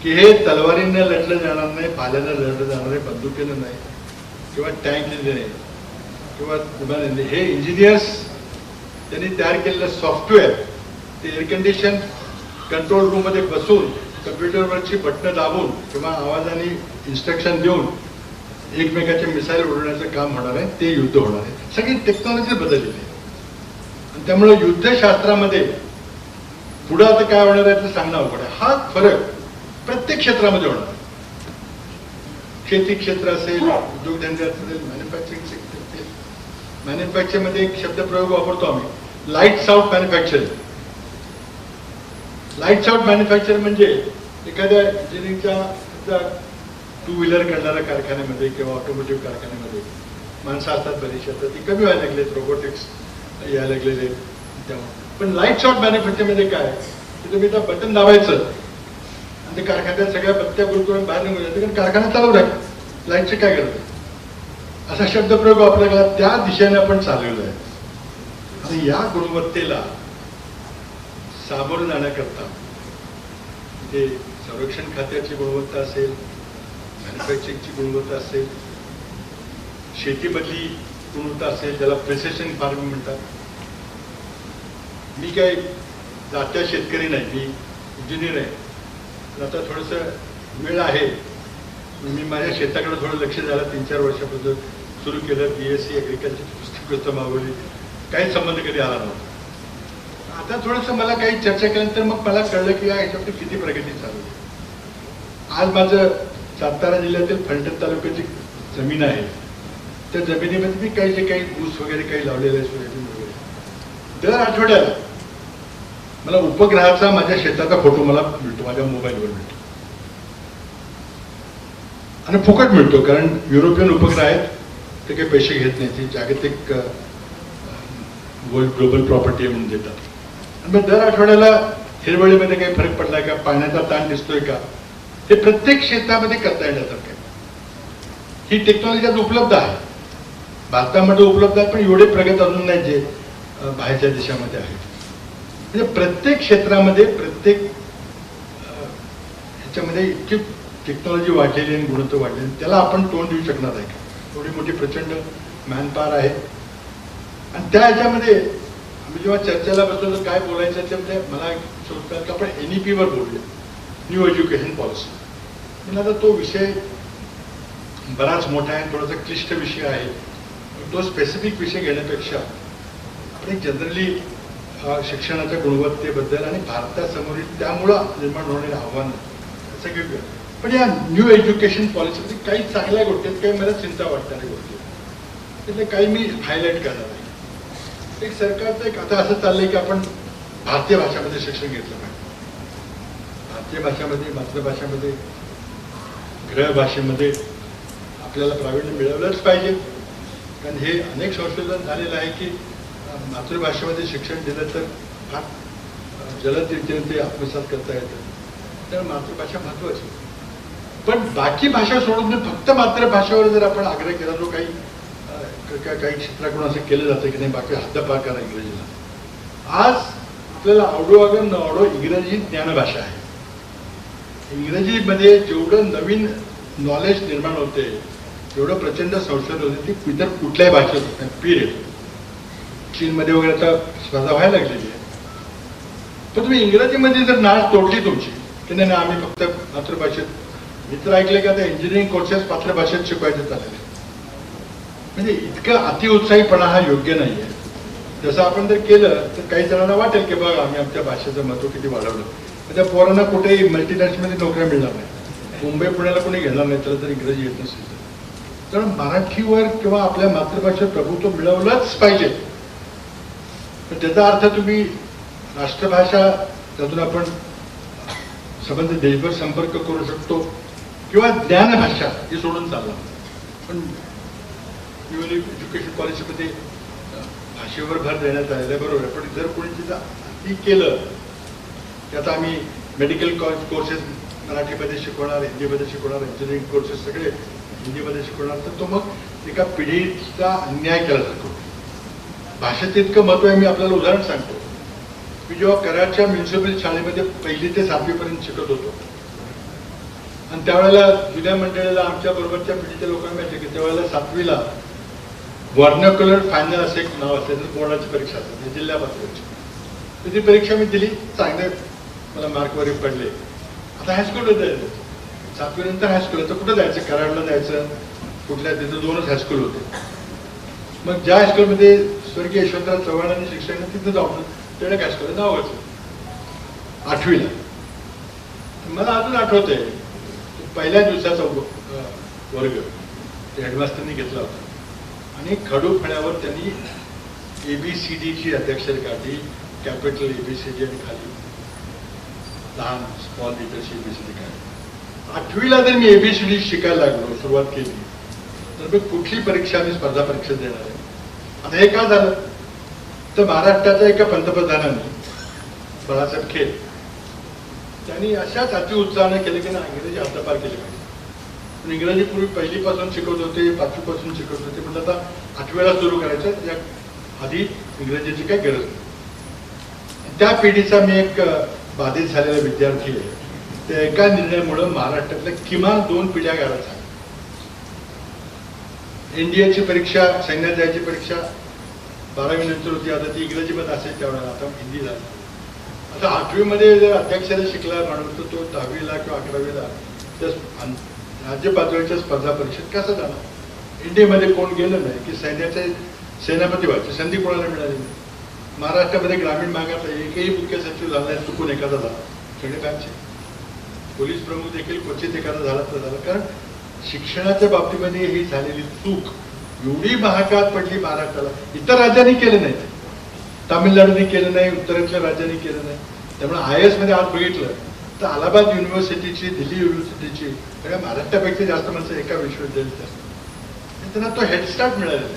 की हे तलवारीनं लढलं जाणार नाही, भाल्यानं लढलं जाणार नाही, बंदुकीनं नाही किंवा टँकने नाही किंवा विमानाने. हे इंजिनियर्स त्यांनी तयार केलेलं सॉफ्टवेअर ते एअर कंडिशन कंट्रोल रूममध्ये बसून कम्प्युटरवरची बटणं दाबून किंवा आवाजाने इन्स्ट्रक्शन देऊन एकमेकाचे मिसाईल उडवण्याचं काम होणार आहे. ते युद्ध होणार आहे. सगळी टेक्नॉलॉजी बदललेली आहे. आणि त्यामुळे युद्धशास्त्रामध्ये पुढे आता काय होणार आहे ते सांगणं अवघड आहे. हा फरक प्रत्येक क्षेत्रामध्ये होणार आहे. शेती क्षेत्र असेल, उद्योगधंदे असेल, मॅन्युफॅक्चरिंग सेक्टर असेल. मॅन्युफॅक्चरिंगमध्ये एक शब्दप्रयोग वापरतो आम्ही, lights out manufacturing. Lights out manufacture म्हणजे एखाद्या इंजिनिअरिंगच्या टू व्हीलर करणाऱ्या कारखान्यामध्ये किंवा ऑटोमोटिव्ह कारखान्यामध्ये माणसं असतात बरीचशी, आता ती कमी व्हायला लागलेत, रोबोटिक्स यायला लागलेले. त्यामुळे पण लाईट्स आउट मॅन्युफॅक्चरिंगमध्ये काय की तुम्ही त्या बटन दाबायचं आणि ते कारखान्यात सगळ्या बत्त्या गुरुत्वाने बाहेर निघून जाते, कारण कारखाना चालू राहील, लाईटची काय गरज आहे. असा शब्दप्रयोग वापरला गेला. त्या दिशेने आपण चालवलं आहे. आणि या गुणवत्तेला सामोरं जाण्याकरता ते संरक्षण खात्याची गुणवत्ता असेल, मॅन्युफॅक्चरिंगची गुणवत्ता असेल, शेतीमधली गुणवत्ता असेल, ज्याला प्रिसिशन फार्मिंग म्हणतात. मी काय जात्या शेतकरी नाही, मी इंजिनियर आहे. आता थोडंसं वेळ आहे, मी माझ्या शेताकडे थोडं लक्ष द्यायला 3-4 वर्षापासून सुरू केलं. BSc ॲग्रिकल्चरची पुस्तकं मागवली, काही संबंध कधी आला नव्हता. आता थोडंसं मला काही चर्चा केल्यानंतर मग मला कळलं की या ह्याच्यामध्ये किती प्रगती चालू आहे. आज माझं सातारा जिल्ह्यातील फलटण तालुक्याची जमीन आहे. त्या जमिनीमध्ये मी काही जे काही ऊस वगैरे काही लावलेलं आहे, सोयाबीन वगैरे, दर आठवड्याला मला उपग्रहाचा माझ्या शेताचा फोटो मला मिळतो, माझ्या मोबाईलवर मिळतो. आणि फुकट मिळतो, कारण युरोपियन उपग्रह आहेत, ते काही पैसे घेत नाही. ते जागतिक वर्ल्ड ग्लोबल प्रॉपर्टी आहे म्हणून देतात. आणि मग दर आठवड्याला हिरवळीमध्ये काही फरक पडला का, पाण्याचा ताण दिसतोय का, हे प्रत्येक क्षेत्रामध्ये करता येण्यासारखं आहे. ही टेक्नॉलॉजी आज उपलब्ध आहे, भारतामध्ये उपलब्ध आहे, पण एवढे प्रगत अजून नाही जे बाहेरच्या देशामध्ये आहेत. म्हणजे प्रत्येक क्षेत्रामध्ये, प्रत्येक ह्याच्यामध्ये इतकी टेक्नॉलॉजी वाढलेली आणि गुणवत्ता वाढलेली, त्याला आपण तोंड देऊ शकणार आहे का. एवढी मोठी प्रचंड मॅनपॉवर आहे. आणि त्या ह्याच्यामध्ये आम्ही जेव्हा चर्चेला बसलो तर काय बोलायचं त्याच्यामध्ये मला सुचतात की आपण NEP वर बोलूया, न्यू एज्युकेशन पॉलिसी. पण आता तो विषय बराच मोठा आहे, थोडासा क्लिष्ट विषय आहे. तो स्पेसिफिक विषय घेण्यापेक्षा आपण जनरली शिक्षणाच्या गुणवत्तेबद्दल आणि भारतासमोरील त्यामुळं निर्माण होणारे आव्हान असं घेऊया. पण या न्यू एज्युकेशन पॉलिसीमध्ये काही चांगल्या गोष्टी आहेत, काही मला चिंता वाटणाऱ्या गोष्टी आहेत. त्यातले काही मी हायलाईट करणार आहे. एक सरकारचं एक आता असं चाललंय की आपण भारतीय भाषामध्ये शिक्षण घेतलं पाहिजे. भारतीय भाषामध्ये, मातृभाषामध्ये, गृह भाषेमध्ये आपल्याला प्रावीण्य मिळवलंच पाहिजे. कारण हे अनेक संशोधन झालेलं आहे की मातृभाषेमध्ये शिक्षण दिलं तर फार जलदरीतीने ते आत्मसात करता येतं. तर मातृभाषा महत्वाची. पण बाकी भाषा सोडून फक्त मातृभाषेवर जर आपण आग्रह केला, जो काही क्षेत्राकडून असं केलं जातं की नाही बाकी हद्दपार करा इंग्रजीला. आज आपल्याला आवडो अगर न आवडो इंग्रजी ज्ञानभाषा आहे. इंग्रजीमध्ये जेवढं नवीन नॉलेज निर्माण होते, तेवढं प्रचंड संशोधन होते, ती इतर कुठल्याही भाषेत होत नाही. पिरियड. चीनमध्ये वगैरे आता स्पर्धा व्हायला लागलेली आहे. पण तुम्ही इंग्रजीमध्ये जर नाळ तोडली तुमची की नाही आम्ही फक्त मातृभाषेत, मी तर ऐकलं की आता इंजिनिअरिंग कोर्सेस मातृभाषेत शिकवायचे चाललेले. म्हणजे इतकं अतिउत्साहीपणा हा योग्य नाही आहे. जसं आपण जर केलं तर काही जणांना वाटेल की बघा आम्ही आमच्या भाषेचं महत्त्व किती वाढवलं. त्या पोरांना कुठेही मल्टीनॅशनलमध्ये नोकऱ्या मिळणार नाही. मुंबई पुण्याला कोणी घेणार नाही त्याला जर इंग्रजी येत नसेल तर. मराठीवर किंवा आपल्या मातृभाषेत प्रभुत्व मिळवलंच पाहिजे. पण त्याचा अर्थ तुम्ही राष्ट्रभाषा त्यातून आपण संबंध देशभर संपर्क करू शकतो किंवा ज्ञानभाषा ही सोडून चालला. पण न्यू एज्युकेशन पॉलिसीमध्ये भाषेवर भर देण्यात आलेला आहे, बरोबर आहे. पण जर कोणी तिथं ती केलं की आता आम्ही मेडिकल कोर्सेस मराठीमध्ये शिकवणार, हिंदीमध्ये शिकवणार, इंजिनिअरिंग कोर्सेस सगळे हिंदीमध्ये शिकवणार, तर तो मग एका पिढीचा अन्याय केला जातो. भाषेचं इतकं महत्व आहे. मी आपल्याला उदाहरण सांगतो. मी जेव्हा कराडच्या म्युन्सिपल शाळेमध्ये 1ली ते 7वीपर्यंत शिकत होतो आणि त्यावेळेला जुन्या मंडळीला आमच्या बरोबरच्या पिढीच्या लोकांना माहिती की त्यावेळेला 7वीला व्हर्नाक्युलर फायनल असं एक नाव असायचं, बोर्डाची परीक्षा असायची जिल्हा पातळीची. तर ती परीक्षा मी दिली, चांगले मला मार्क वगैरे पडले. आता हायस्कूल होते, 7वीनंतर हायस्कूल आहे, तर कुठं जायचं? कराडला जायचं, कुठल्या तिथं 2च हायस्कूल होते. मग ज्या हायस्कूलमध्ये स्वर्गीय यशवंतराव चव्हाणांनी शिक्षण तिथं जाऊन टिळक हायस्कूल नाव होतं 8वीला. मला अजून आठवत आहे, पहिल्या दिवसाचा वर्ग हेडमास्टरनी घेतला होता आणि खडू फळ्यावर त्यांनी ABCDची अध्यक्षर काढली, कॅपिटल ABCD आणि खाली लहान स्मॉल लिटरची ABCD काढली. 8वीला जर मी ABCD शिकायला लागलो, सुरुवात केली, तर मी कुठली परीक्षा आणि स्पर्धा परीक्षा देणार आहे? आता हे का झालं? तर महाराष्ट्राच्या एका पंतप्रधानांनी बाळासाहेब खेर त्यांनी अशाच अतिउत्साहाने केले की ना इंग्रजी हद्दपार केले पाहिजे. पण इंग्रजी पूर्वी 1लीपासून शिकवत होते, 5वीपासून शिकवत होते, म्हणजे आता 8वीला सुरू करायचं, या आधी इंग्रजीची काही गरज नाही. त्या पिढीचा मी एक बाधित झालेला विद्यार्थी आहे. त्या एका निर्णयामुळे महाराष्ट्रातल्या किमान 2 पिढ्या घालायचा. NDAची परीक्षा, सैन्यात जायची परीक्षा 12वी नंतर होती, आता ती इंग्रजीमध्ये असेल त्यावेळेला, आता हिंदी झाली. आता 8वीमध्ये जर अध्यक्षाला शिकला माणूस तर तो 10वीला किंवा 11वीला राज्य पातळीच्या स्पर्धा परीक्षेत कसं जाणार? इंडियामध्ये कोण गेलं नाही की सैन्याचे सेनापती व्हायची संधी कोणाला मिळाली नाही. महाराष्ट्रामध्ये ग्रामीण भागात एकही मुख्य सचिव झाला नाही, चुकून एखादा झाला, सगळे बॅचचे. पोलीस प्रमुख देखील क्वचित एखादा झाला तर झाला. कारण शिक्षणाच्या बाबतीमध्ये ही झालेली चूक एवढी महागात पडली महाराष्ट्राला. इतर राज्यांनी केलं नाही, तामिळनाडूने केलं नाही, उत्तरेतल्या राज्यांनी केलं नाही. त्यामुळे IAS मध्ये आज बघितलं तर अलाहाबाद युनिव्हर्सिटीची, दिल्ली युनिव्हर्सिटीची सगळ्या महाराष्ट्रापेक्षा जास्त माणसं एका विश्वविद्यालयात असतात. त्यांना तो हेडस्टार्ट मिळालेला आहे.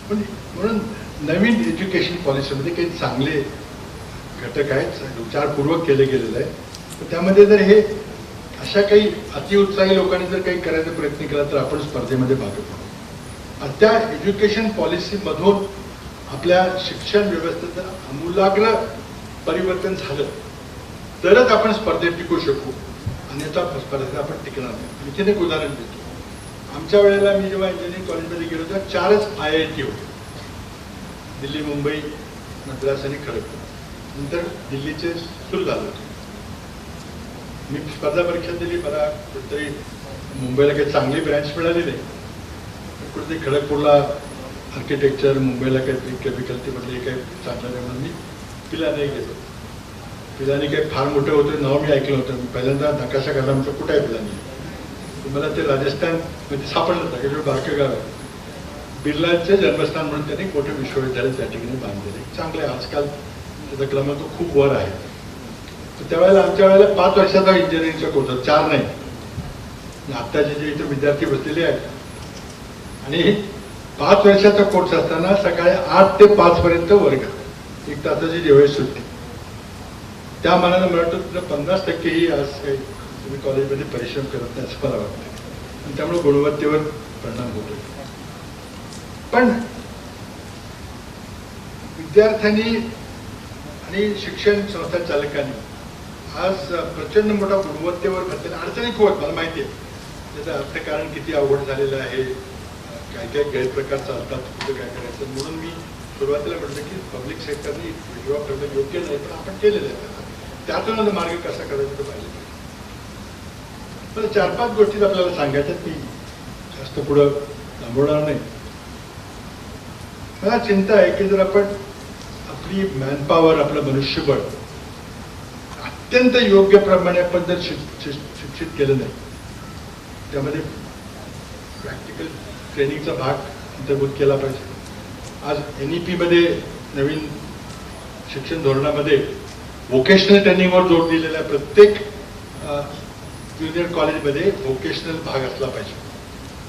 पण म्हणून नवीन एज्युकेशन पॉलिसीमध्ये काही चांगले घटक आहेत, विचारपूर्वक केले गेलेले आहे. तर त्यामध्ये जर हे अशा काही अतिउत्साही लोकांनी जर काही करायचा प्रयत्न केला तर आपण स्पर्धेमध्ये भाग घेतो. त्या एज्युकेशन पॉलिसीमधून आपल्या शिक्षण व्यवस्थेत जर आमूलाग्र परिवर्तन झालं तरच आपण स्पर्धेत टिकू शकू, अन्यथा स्पर्धेत आपण टिकणार नाही. इथे एक उदाहरण देतो. आमच्या वेळेला मी जेव्हा इंजिनिअरिंग कॉलेजमध्ये गेलो तेव्हा 4च IIT होते, दिल्ली, मुंबई, मद्रास आणि खडगपूर. नंतर दिल्लीचे सुरू झालं होते. मी स्पर्धा परीक्षा दिली, मला कुठेतरी मुंबईला काही चांगली ब्रँच मिळाली नाही, कुठेतरी खडगपूरला आर्किटेक्चर, मुंबईला काही केमिकल म्हटले काही चांगलं नाही म्हणून मी पिलाने गेलो. पिलानी काही फार मोठं होतं, नाव मी ऐकलं होतं. मी पहिल्यांदा नकाशा काढला, म्हटलं कुठं आहे पिलानी? मला ते राजस्थानमध्ये सापडलं होतं की बारकं गाव आहे. बिर्लाचं जन्मस्थान म्हणून त्यांनी मोठं विश्वविद्यालय त्या ठिकाणी बांधलेले, चांगले. आजकाल त्याचा क्रमांक खूप वर आहे. तर त्यावेळेला आमच्या वेळेला 5 वर्षाचा इंजिनिअरिंगचा कोर्स होता, 4 नाही. आत्ताचे जे इथे विद्यार्थी बसलेले आहेत आणि 5 वर्षाचा कोर्स असताना सकाळी 8 ते 5 पर्यंत वर्ग, 1 तासाची जेवायची सुट्टी. त्या मानानं मला वाटतं तुला 50%ही आज काही तुम्ही कॉलेजमध्ये परिश्रम करत नाही असं मला वाटतं आणि त्यामुळे गुणवत्तेवर परिणाम होतो. पण विद्यार्थ्यांनी आणि शिक्षण संस्था चालकांनी आज प्रचंड मोठा गुणवत्तेवर घातलेला. अडचणी खूप आहेत, मला माहिती आहे. त्याचं अर्थकारण किती अवघड झालेलं आहे, काय काय गैरप्रकार चालतात, कुठं काय करायचं. म्हणून मी सुरुवातीला म्हटलं की पब्लिक सेक्टरने विड्रॉ करणं योग्य नाही, पण आपण केलेलं आहे. त्यातून मार्ग कसा करायचा तो पाहिजे. पण 4-5 गोष्टी आपल्याला सांगायच्या, ती जास्त पुढं थांबवणार नाही. मला चिंता आहे की जर आपण आपली मॅनपॉवर, आपलं मनुष्यबळ अत्यंत योग्य प्रमाणे आपण जर शिक्षित केलं नाही, त्यामध्ये प्रॅक्टिकल ट्रेनिंगचा भाग अंतर्भूत केला पाहिजे. आज NEP मध्ये, नवीन शिक्षण धोरणामध्ये व्होकेशनल ट्रेनिंगवर जोर दिलेला आहे. प्रत्येक ज्युनियर कॉलेजमध्ये व्होकेशनल भाग असला पाहिजे.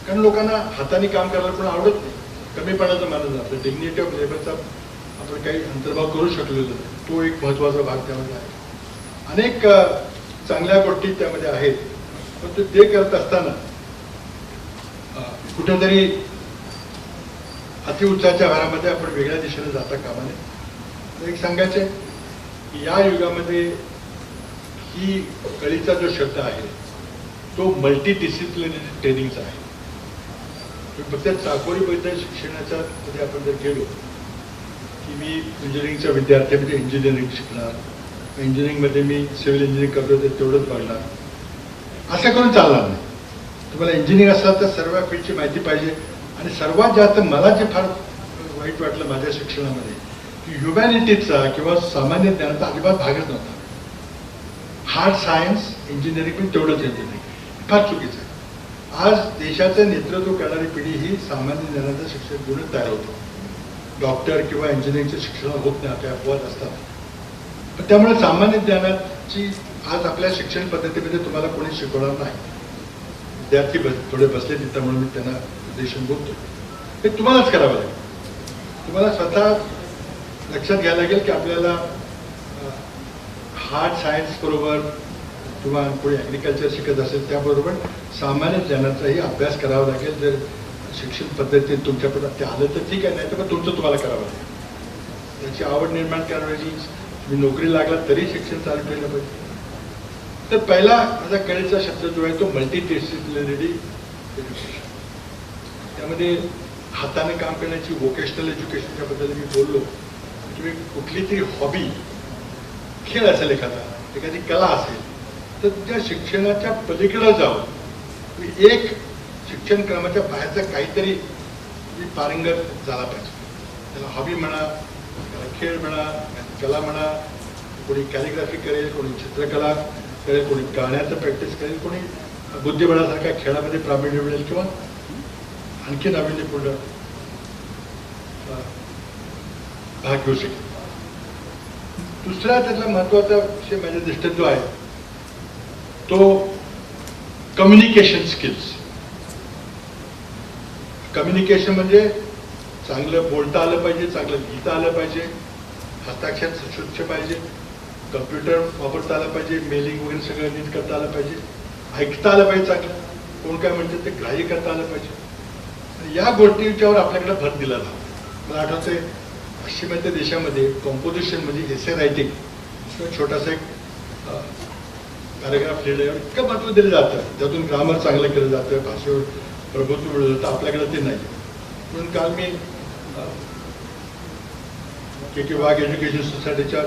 कारण लोकांना हाताने काम करायला पण आवडत नाही, कमीपणाचं मानलं जातं. डिग्निटी ऑफ लेबरचा आपण काही अंतर्भाव करू शकलेलो नाही, तो एक महत्त्वाचा भाग त्यामध्ये आहे. अनेक चांगल्या गोष्टी त्यामध्ये आहेत. परंतु ते करत असताना कुठेतरी अतिउच्चाच्या भारामध्ये आपण वेगळ्या दिशेने जाता कामा नये. एक सांगायचे की या युगामध्ये ही कळीचा जो शब्द आहे तो मल्टी डिसिप्लिनरी ट्रेनिंगचा आहे. फक्त चाकोरीबद्दल शिक्षणाच्या मध्ये आपण जर गेलो की मी इंजिनिअरिंगचा विद्यार्थी म्हणजे इंजिनिअरिंग शिकणार, इंजिनिअरिंगमध्ये मी सिव्हिल इंजिनिअरिंग करतो ते तेवढंच बघणार, असं करून चालणार नाही. तुम्हाला इंजिनिअरिंग असाल तर सर्व फील्डची माहिती पाहिजे. आणि सर्वात जास्त मला जे फार वाईट वाटलं माझ्या शिक्षणामध्ये की ह्युमॅनिटीजचा किंवा सामान्य ज्ञानाचा अजिबात भागच नव्हता. हार्ड सायन्स इंजिनिअरिंग पण तेवढंच इंजिनिअरिंग, फार चुकीचं आहे. आज देशाचं नेतृत्व करणारी पिढी ही सामान्य ज्ञानाचं शिक्षण घेऊनच तयार होतो. डॉक्टर किंवा इंजिनिअरिंगचं शिक्षण होत नाही, आपल्या अपवाद असतात. पण त्यामुळे सामान्य ज्ञानाची आज आपल्या शिक्षण पद्धतीमध्ये तुम्हाला कोणी शिकवणार नाही. विद्यार्थी थोडे बसले तिथं म्हणून मी त्यांना उद्देशून बोलतो. हे तुम्हालाच करावं लागेल. तुम्हाला स्वतः लक्षात घ्यायला लागेल की आपल्याला हार्ड सायन्स बरोबर किंवा कोणी ॲग्रिकल्चर शिकत असेल त्याबरोबर सामान्य ज्ञानाचाही अभ्यास करावा लागेल. जर शिक्षण पद्धतीत तुमच्याकडे ते आलं तर ठीक आहे, नाही तर मग तुमचं तुम्हाला करावं लागेल. याची आवड निर्माण करण्याची तुम्ही नोकरी लागला तरी शिक्षण चालू केलं पाहिजे. तर पहिला माझा कळीचा शब्द जो आहे तो मल्टी डिसिप्लिनरी एज्युकेशन. त्यामध्ये हाताने काम करण्याची वोकेशनल एज्युकेशनच्या बद्दल मी बोललो. तुम्ही कुठली तरी हॉबी, खेळ असेल एखादी कला असेल तर त्या शिक्षणाच्या पलीकडे जाऊन एक शिक्षण क्रमाच्या बाहेरचा काहीतरी पारंगत झाला पाहिजे. त्याला हॉबी म्हणा, खेळ म्हणा, कला म्हणा. कोणी कॅलिग्राफी करेल, कोणी चित्रकला करेल, कोणी गाण्याचं प्रॅक्टिस करेल, कोणी बुद्धिबळासारख्या खेळामध्ये प्रावीण्य मिळेल किंवा आणखी नाविन्यपूर्ण भाग घेऊ शकेल. दुसरा त्यातला महत्वाचा विषय माझ्या दृष्टीत जो आहे तो कम्युनिकेशन स्किल्स. कम्युनिकेशन म्हणजे चांगलं बोलता आलं पाहिजे, चांगलं लिहिता आलं पाहिजे, हस्ताक्षर स्वच्छ पाहिजे, कम्प्युटर वापरता आलं पाहिजे, मेलिंग वगैरे सगळं नीट करता आलं पाहिजे, ऐकता आलं पाहिजे, चांगलं कोण काय म्हणते ते ग्राह्य करता आलं पाहिजे. या गोष्टीच्यावर आपल्याकडे भर दिला जातो. मला आठवतंय पाश्चिमात्य देशामध्ये कॉम्पोजिशन म्हणजे एसे रायटिंग किंवा छोटासा एक पॅराग्राफ लिहिल्यावर इतकं महत्त्व दिलं जातं. त्यातून ग्रामर चांगलं केलं जातं, भाषेवर प्रभुत्व मिळलं जातं. आपल्याकडे ते नाही. म्हणून काल मी के वाघ एज्युकेशन सोसायटीच्या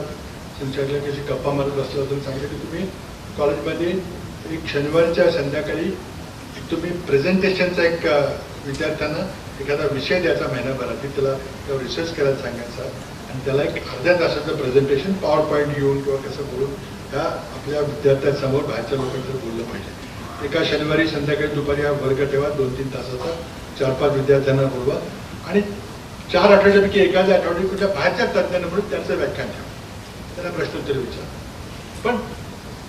संचालकाशी गप्पा मारत असला तर सांगितलं की तुम्ही कॉलेजमध्ये एक शनिवारच्या संध्याकाळी एक तुम्ही प्रेझेंटेशनचा एक विद्यार्थ्यांना एखादा विषय द्यायचा महिनाभरात, त्याला त्यावर रिसर्च करायला सांगायचा आणि त्याला एक अर्ध्या तासाचं प्रेझेंटेशन पॉवर पॉईंट घेऊन किंवा कसं बोलून ह्या आपल्या विद्यार्थ्यांसमोर बाहेरच्या लोकांचं बोललं पाहिजे. एका शनिवारी संध्याकाळी दुपारी हा वर्ग ठेवा, 2-3 तासाचा, 4-5 विद्यार्थ्यांना बोलवा आणि 4 आठवड्यापैकी एखाद्या आठवड्यात कुठल्या बाहेरच्या तज्ज्ञांना म्हणून त्यांचं व्याख्यान ठेवा, त्यांना प्रश्नोत्तर विचार. पण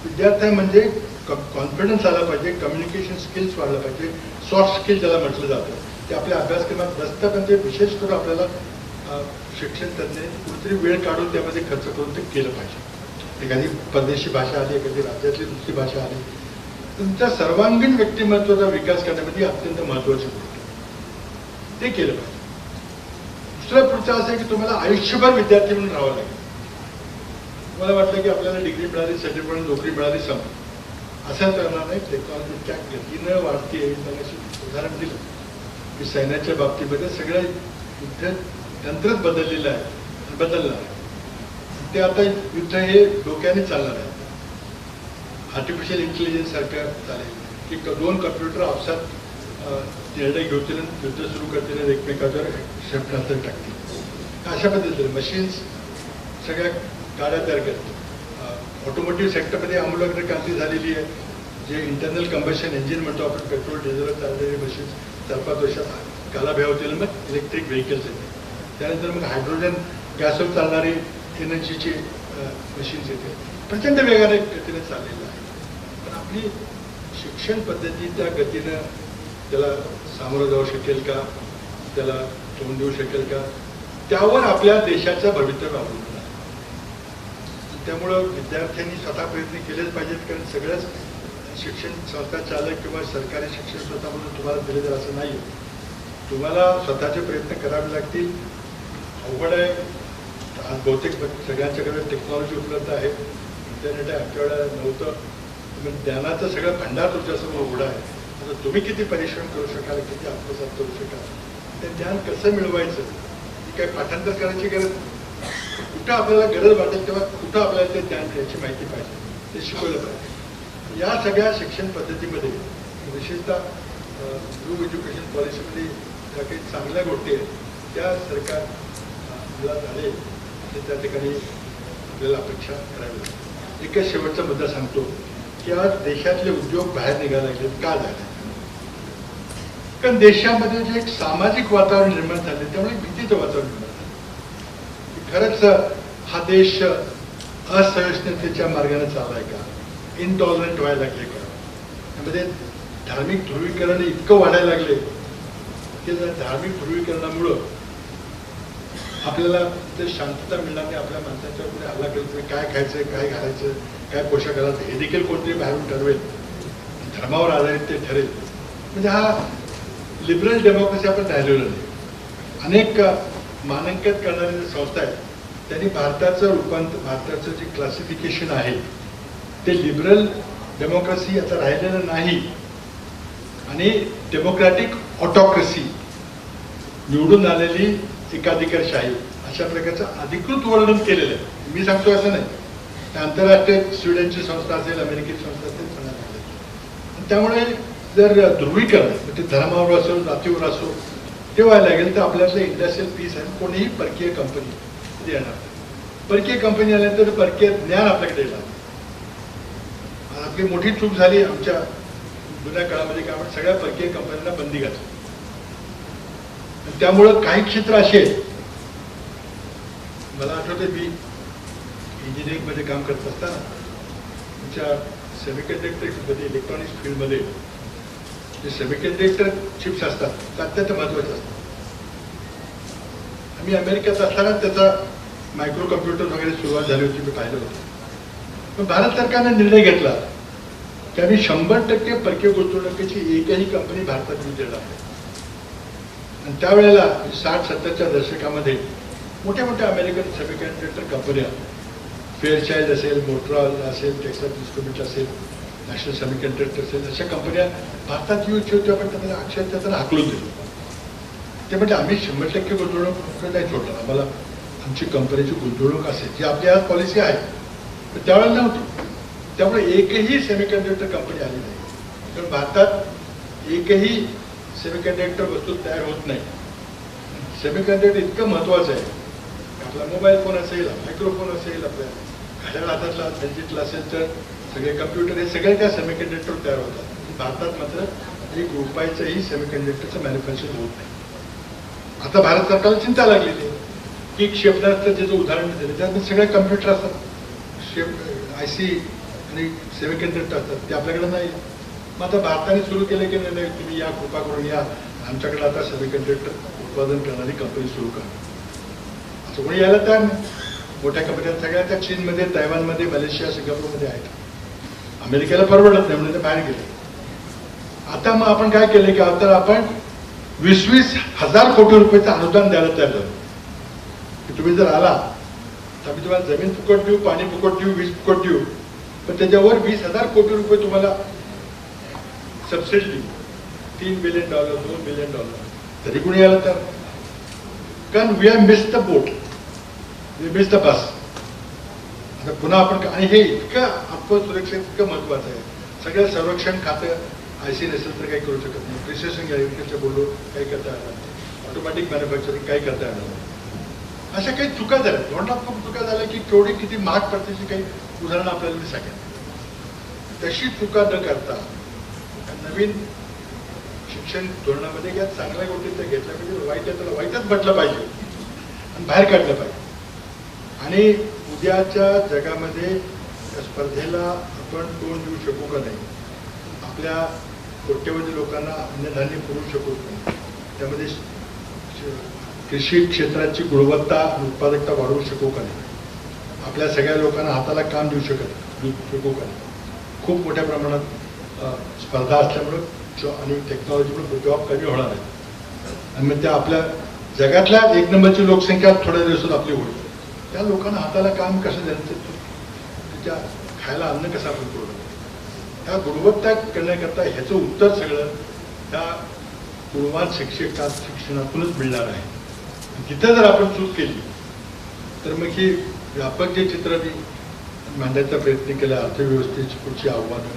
विद्यार्थ्या म्हणजे कॉन्फिडन्स आला पाहिजे, कम्युनिकेशन स्किल्स वाढलं पाहिजे, सॉफ्ट स्किल ज्याला म्हटलं जातं ते आपल्या अभ्यासक्रमात नसतं. पण ते विशेष करून आपल्याला शिक्षण तज्ज्ञ कुठेतरी वेळ काढून त्यामध्ये खर्च करून ते केलं पाहिजे. एखादी परदेशी भाषा आली, एखादी राज्यातली दुसरी भाषा आली, तुमच्या सर्वांगीण व्यक्तिमत्वाचा विकास करण्यामध्ये अत्यंत महत्वाची गोष्ट ते केलं पाहिजे. दुसरं पुढचं असं आहे की तुम्हाला आयुष्यभर विद्यार्थी म्हणून राहावं लागेल. तुम्हाला वाटलं की आपल्याला डिग्री मिळाली, सर्टिफिकेट, नोकरी मिळाली, संपलं, असं करणार नाही. टेक्नॉलॉजी त्या गतीनं वाढते. त्याला उदाहरण दिलं की सैन्याच्या बाबतीमध्ये सगळं युद्ध तंत्रच बदललेलं आहे, बदललं आहे. ते आता युद्ध हे डोक्याने चालणार आहे. आर्टिफिशियल इंटेलिजन्स सारखं चालेल की 2 कम्प्युटर आपसात निर्णय घेतील, युद्ध सुरू करतील, एकमेकांवर क्षेपणास्त्र टाकतील. अशा पद्धतीने मशीन्स सगळ्या गाड्या तयार करतील. ऑटोमोटिव्ह सेक्टरमध्ये आमूलाग्र क्रांती झालेली आहे. जे इंटरनल कंबशन इंजिन म्हणतो आपण, पेट्रोल डिझेलवर चाललेली मशीन्स 4-5 वर्षात कालाभ्या होतील, मग इलेक्ट्रिक व्हेकल्स येतील. त्यानंतर मग हायड्रोजन गॅसवर चालणारी एनर्जीची मशीन्स येतील. प्रचंड वेगाने गतीने चाललेलं आहे. पण आपली शिक्षण पद्धती त्या गतीनं त्याला सामोरं जाऊ शकेल का, त्याला तोंड देऊ शकेल का, त्यावर आपल्या देशाचं भवितव्य अवलंबून आहे. त्यामुळं विद्यार्थ्यांनी स्वतः प्रयत्न केलेच पाहिजेत, कारण सगळ्याच शिक्षण संस्था चालक किंवा सरकारी शिक्षण संस्थांमधून तुम्हाला दिले जाईल असं नाही. तुम्हाला स्वतःचे प्रयत्न करावे लागतील. अवघड आहे. आज बहुतेक सगळ्यांच्याकडे टेक्नॉलॉजी उपलब्ध आहे, इंटरनेट आहे. आमच्या वेळेला नव्हतं. ज्ञानाचं सगळं भांडार तुमच्यासमोर उघडा आहे. आता तुम्ही किती परिश्रम करू शकाल, किती आत्मसात करू शकाल, ते ज्ञान कसं मिळवायचं, ही काही पाठांतर करायची गरज नाही. कुठं आपल्याला गरज वाटेल तेव्हा कुठं आपल्याला ते ज्ञान घ्यायची माहिती पाहिजे, ते शिकवलं पाहिजे. या सगळ्या शिक्षण पद्धतीमध्ये विशेषतः ग्रुप एज्युकेशन पॉलिसीमध्ये ज्या काही चांगल्या गोष्टी आहेत त्या सरकार मला झाले आणि त्या ठिकाणी आपल्याला अपेक्षा करावी लागते. एकच शेवटचा मुद्दा सांगतो की आज देशातले उद्योग बाहेर निघायला लागले. का झाले? कारण देशामध्ये जे एक सामाजिक वातावरण निर्माण झाले, त्यामुळे भीतीचं वातावरण निर्माण झालं. खरंच हा देश असहिष्णुतेच्या मार्गाने चाललाय का, इनटॉलरंट व्हायला लागले का, त्यामध्ये धार्मिक ध्रुवीकरण इतकं वाढायला लागले की धार्मिक ध्रुवीकरणामुळं आपल्याला ते शांतता मिळणार नाही. आपल्या माणसांच्या पुढे हल्ला केला, काय खायचं, काय घालायचं, काय पोशाख घालायचं हे देखील कोणतरी बाहेरून ठरवेल. धर्मावर आधारित ते ठरेल. म्हणजे हा लिबरल डेमोक्रेसी आपण राहिलेलो नाही. अनेक मानांकित करणारी जी संस्था आहे त्यांनी भारताचं जे क्लासिफिकेशन आहे ते लिबरल डेमोक्रेसी आता राहिलेलं नाही आणि डेमोक्रॅटिक ऑटोक्रेसी, निवडून आलेली एकाधिकारशाही अशा प्रकारचं अधिकृत वर्णन केलेलं आहे. मी सांगतो असं नाही. आंतरराष्ट्रीय स्वीडनची संस्था असेल, अमेरिकेची संस्था असेल, म्हणाले. त्यामुळे जर ध्रुवीकरण म्हणजे धर्मावर असो, जातीवर असो ते व्हायला लागेल तर आपल्यातलं इंडस्ट्रियल पीस आहे. कोणीही परकीय कंपनी येणार, परकीय कंपनी आल्यानंतर परकीय ज्ञान आपल्याकडे येणार. आपली मोठी चूक झाली आमच्या जुन्या काळामध्ये की आपण सगळ्या परकीय कंपन्यांना बंदी घातली. त्यामुळं काही क्षेत्र असे आहेत. मला आठवते मी इंजिनिअरिंगमध्ये काम करत असताना तुमच्या सेमिकंडक्टरमध्ये, इलेक्ट्रॉनिक्स फील्डमध्ये जे सेमिकंडक्टर चिप्स असतात ते अत्यंत महत्त्वाचे असतात. आम्ही अमेरिकेत असताना त्याचा मायक्रो कम्प्युटर वगैरे सुरुवात झाली होती, मी पाहिलं होतं. पण भारत सरकारने निर्णय घेतला की आम्ही 100% परकीय गुंतवणुकीची एकही कंपनी भारतात येऊ देणार नाही. आणि त्यावेळेला 60-70च्या दशकामध्ये मोठ्या मोठ्या अमेरिकन सेमिकंडक्टर कंपन्या, फेअरचाइल्ड असेल, मोटोरोला असेल, टेक्सास इन्स्ट्रुमेंट असेल, नॅशनल सेमिकंडक्टर असेल, अशा कंपन्या भारतात येऊ इच्छित होत्या. पण त्यामध्ये अक्षरशः त्यांना हाकलून दिलं. ते म्हणजे आम्ही 100% गुंतवणूक नाही सोडणार, आम्हाला आमची कंपनीची गुंतवणूक असेल जी आपली आज पॉलिसी आहे. पण त्यावेळेला नव्हती. त्यामुळे एकही सेमिकंडक्टर कंपनी आली नाही. कारण भारतात एकही सेमिकंडक्टर वस्तू तयार होत नाही. सेमिकंडक्टर इतकं महत्त्वाचं आहे. आपला मोबाईल फोन असेल, मायक्रोफोन असेल, आपल्या घड्याळ हातातला डिजिटल असेल तर सगळे कम्प्युटर हे सगळे त्या सेमिकंडक्टर तयार होतात. भारतात मात्र ₹1 सेमिकंडक्टरचं मॅन्युफॅक्चर होत नाही. आता भारत सरकारला चिंता लागलेली आहे की क्षेपणास्त्र जे उदाहरण दिले त्यात सगळे कम्प्युटर असतात, IC आणि सेमिकंडक्टर असतात, ते आपल्याकडे नाही. मग आता भारताने सुरू केलं की नाही तुम्ही या, कृपा करून या, आमच्याकडे आता सेमिकंडक्टर उत्पादन करणारी कंपनी सुरू करा. असं कोणी यायला तयार नाही. मोठ्या कंपन्या सगळ्या त्या चीनमध्ये, तैवानमध्ये, मलेशिया, सिंगापूरमध्ये आहेत. अमेरिकेला परवडत नाही म्हणून ते बाहेर गेले. आता मग आपण काय केलं की आता आपण 20-20 हजार कोटी रुपयाचं अनुदान द्यायला तयार झालो की तुम्ही जर आला तर आम्ही तुम्हाला जमीन फुकट देऊ, पाणी फुकट देऊ, वीज फुकट देऊ, पण त्याच्यावर 20,000 कोटी रुपये तुम्हाला सबसिडी देऊ. $3 बिलियन, $2 बिलियन. तरी कोणी यायला तर, कारण we have missed the boat, we missed the bus. आता पुन्हा आपण, आणि हे इतकं आत्मसुरक्षित इतकं महत्वाचं आहे. सगळं संरक्षण खातं IC नसेल तर काही करू शकत नाही. प्रिसिशन ॲग्रिकल्चर बोललो काही करता येणार नाही. ऑटोमॅटिक मॅन्युफॅक्चरिंग काही करता येणार नाही. अशा काही चुका झाल्या, धोरणात्मक चुका झाल्या की केवढी किती महाग पडतेची काही उदाहरणं आपल्याला मी सांगेन. तशी चुका न करता नवीन शिक्षण धोरणामध्ये या चांगल्या गोष्टी त्या घेतल्या पाहिजे. वाईट आहे त्याला वाईटच म्हटलं पाहिजे आणि बाहेर काढलं पाहिजे. आणि उद्याच्या जगामध्ये त्या स्पर्धेला आपण तोंड देऊ शकू का नाही, आपल्या कोट्यवधी लोकांना अन्नधान्य पुरवू शकू का नाही, त्यामध्ये कृषी क्षेत्राची गुणवत्ता आणि उत्पादकता वाढवू शकू का नाही, आपल्या सगळ्या लोकांना हाताला काम देऊ शकू का? खूप मोठ्या प्रमाणात स्पर्धा असल्यामुळं आणि टेक्नॉलॉजीमुळे जॉब कमी होणार आहे आणि मग त्या आपल्या जगातल्या 1 नंबरची लोकसंख्या थोड्या दिवसात आपली होईल. त्या लोकांना हाताला काम कसं द्यायचं, त्याच्या खायला अन्न कसं आपण पुरवलं, त्या गुणवत्ता करण्याकरता ह्याचं उत्तर सगळं त्या गुणवान शिक्षणातूनच मिळणार आहे. तिथं जर आपण चूक केली तर मग ही व्यापक जे चित्र मी मांडण्याचा प्रयत्न केला, अर्थव्यवस्थेची पुढची आव्हानं,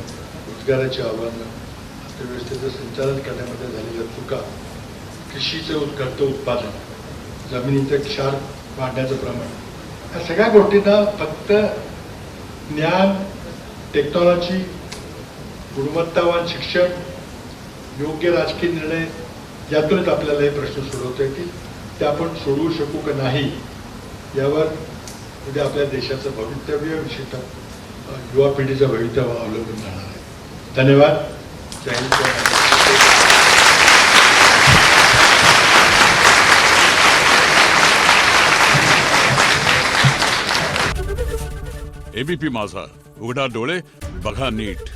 रोजगाराची आव्हानं, अर्थव्यवस्थेचं संचालन करण्यामध्ये झालेल्या चुका, कृषीचं घटतं उत्पादन, जमिनीचं क्षार वाढण्याचं प्रमाण, या सगळ्या गोष्टींना फक्त ज्ञान, टेक्नॉलॉजी, गुणवत्तावान शिक्षण, योग्य राजकीय निर्णय यातूनच आपल्याला हे प्रश्न सोडवता येतील. ते आपण सोडवू शकू का नाही यावर उद्या आपल्या देशाचं भवितव्य, विशेषतः युवा पिढीचं भवितव्य अवलंबून राहणार आहे. धन्यवाद. जय हिंद. एबीपी माझा, उघडा डोळे बघा नीट.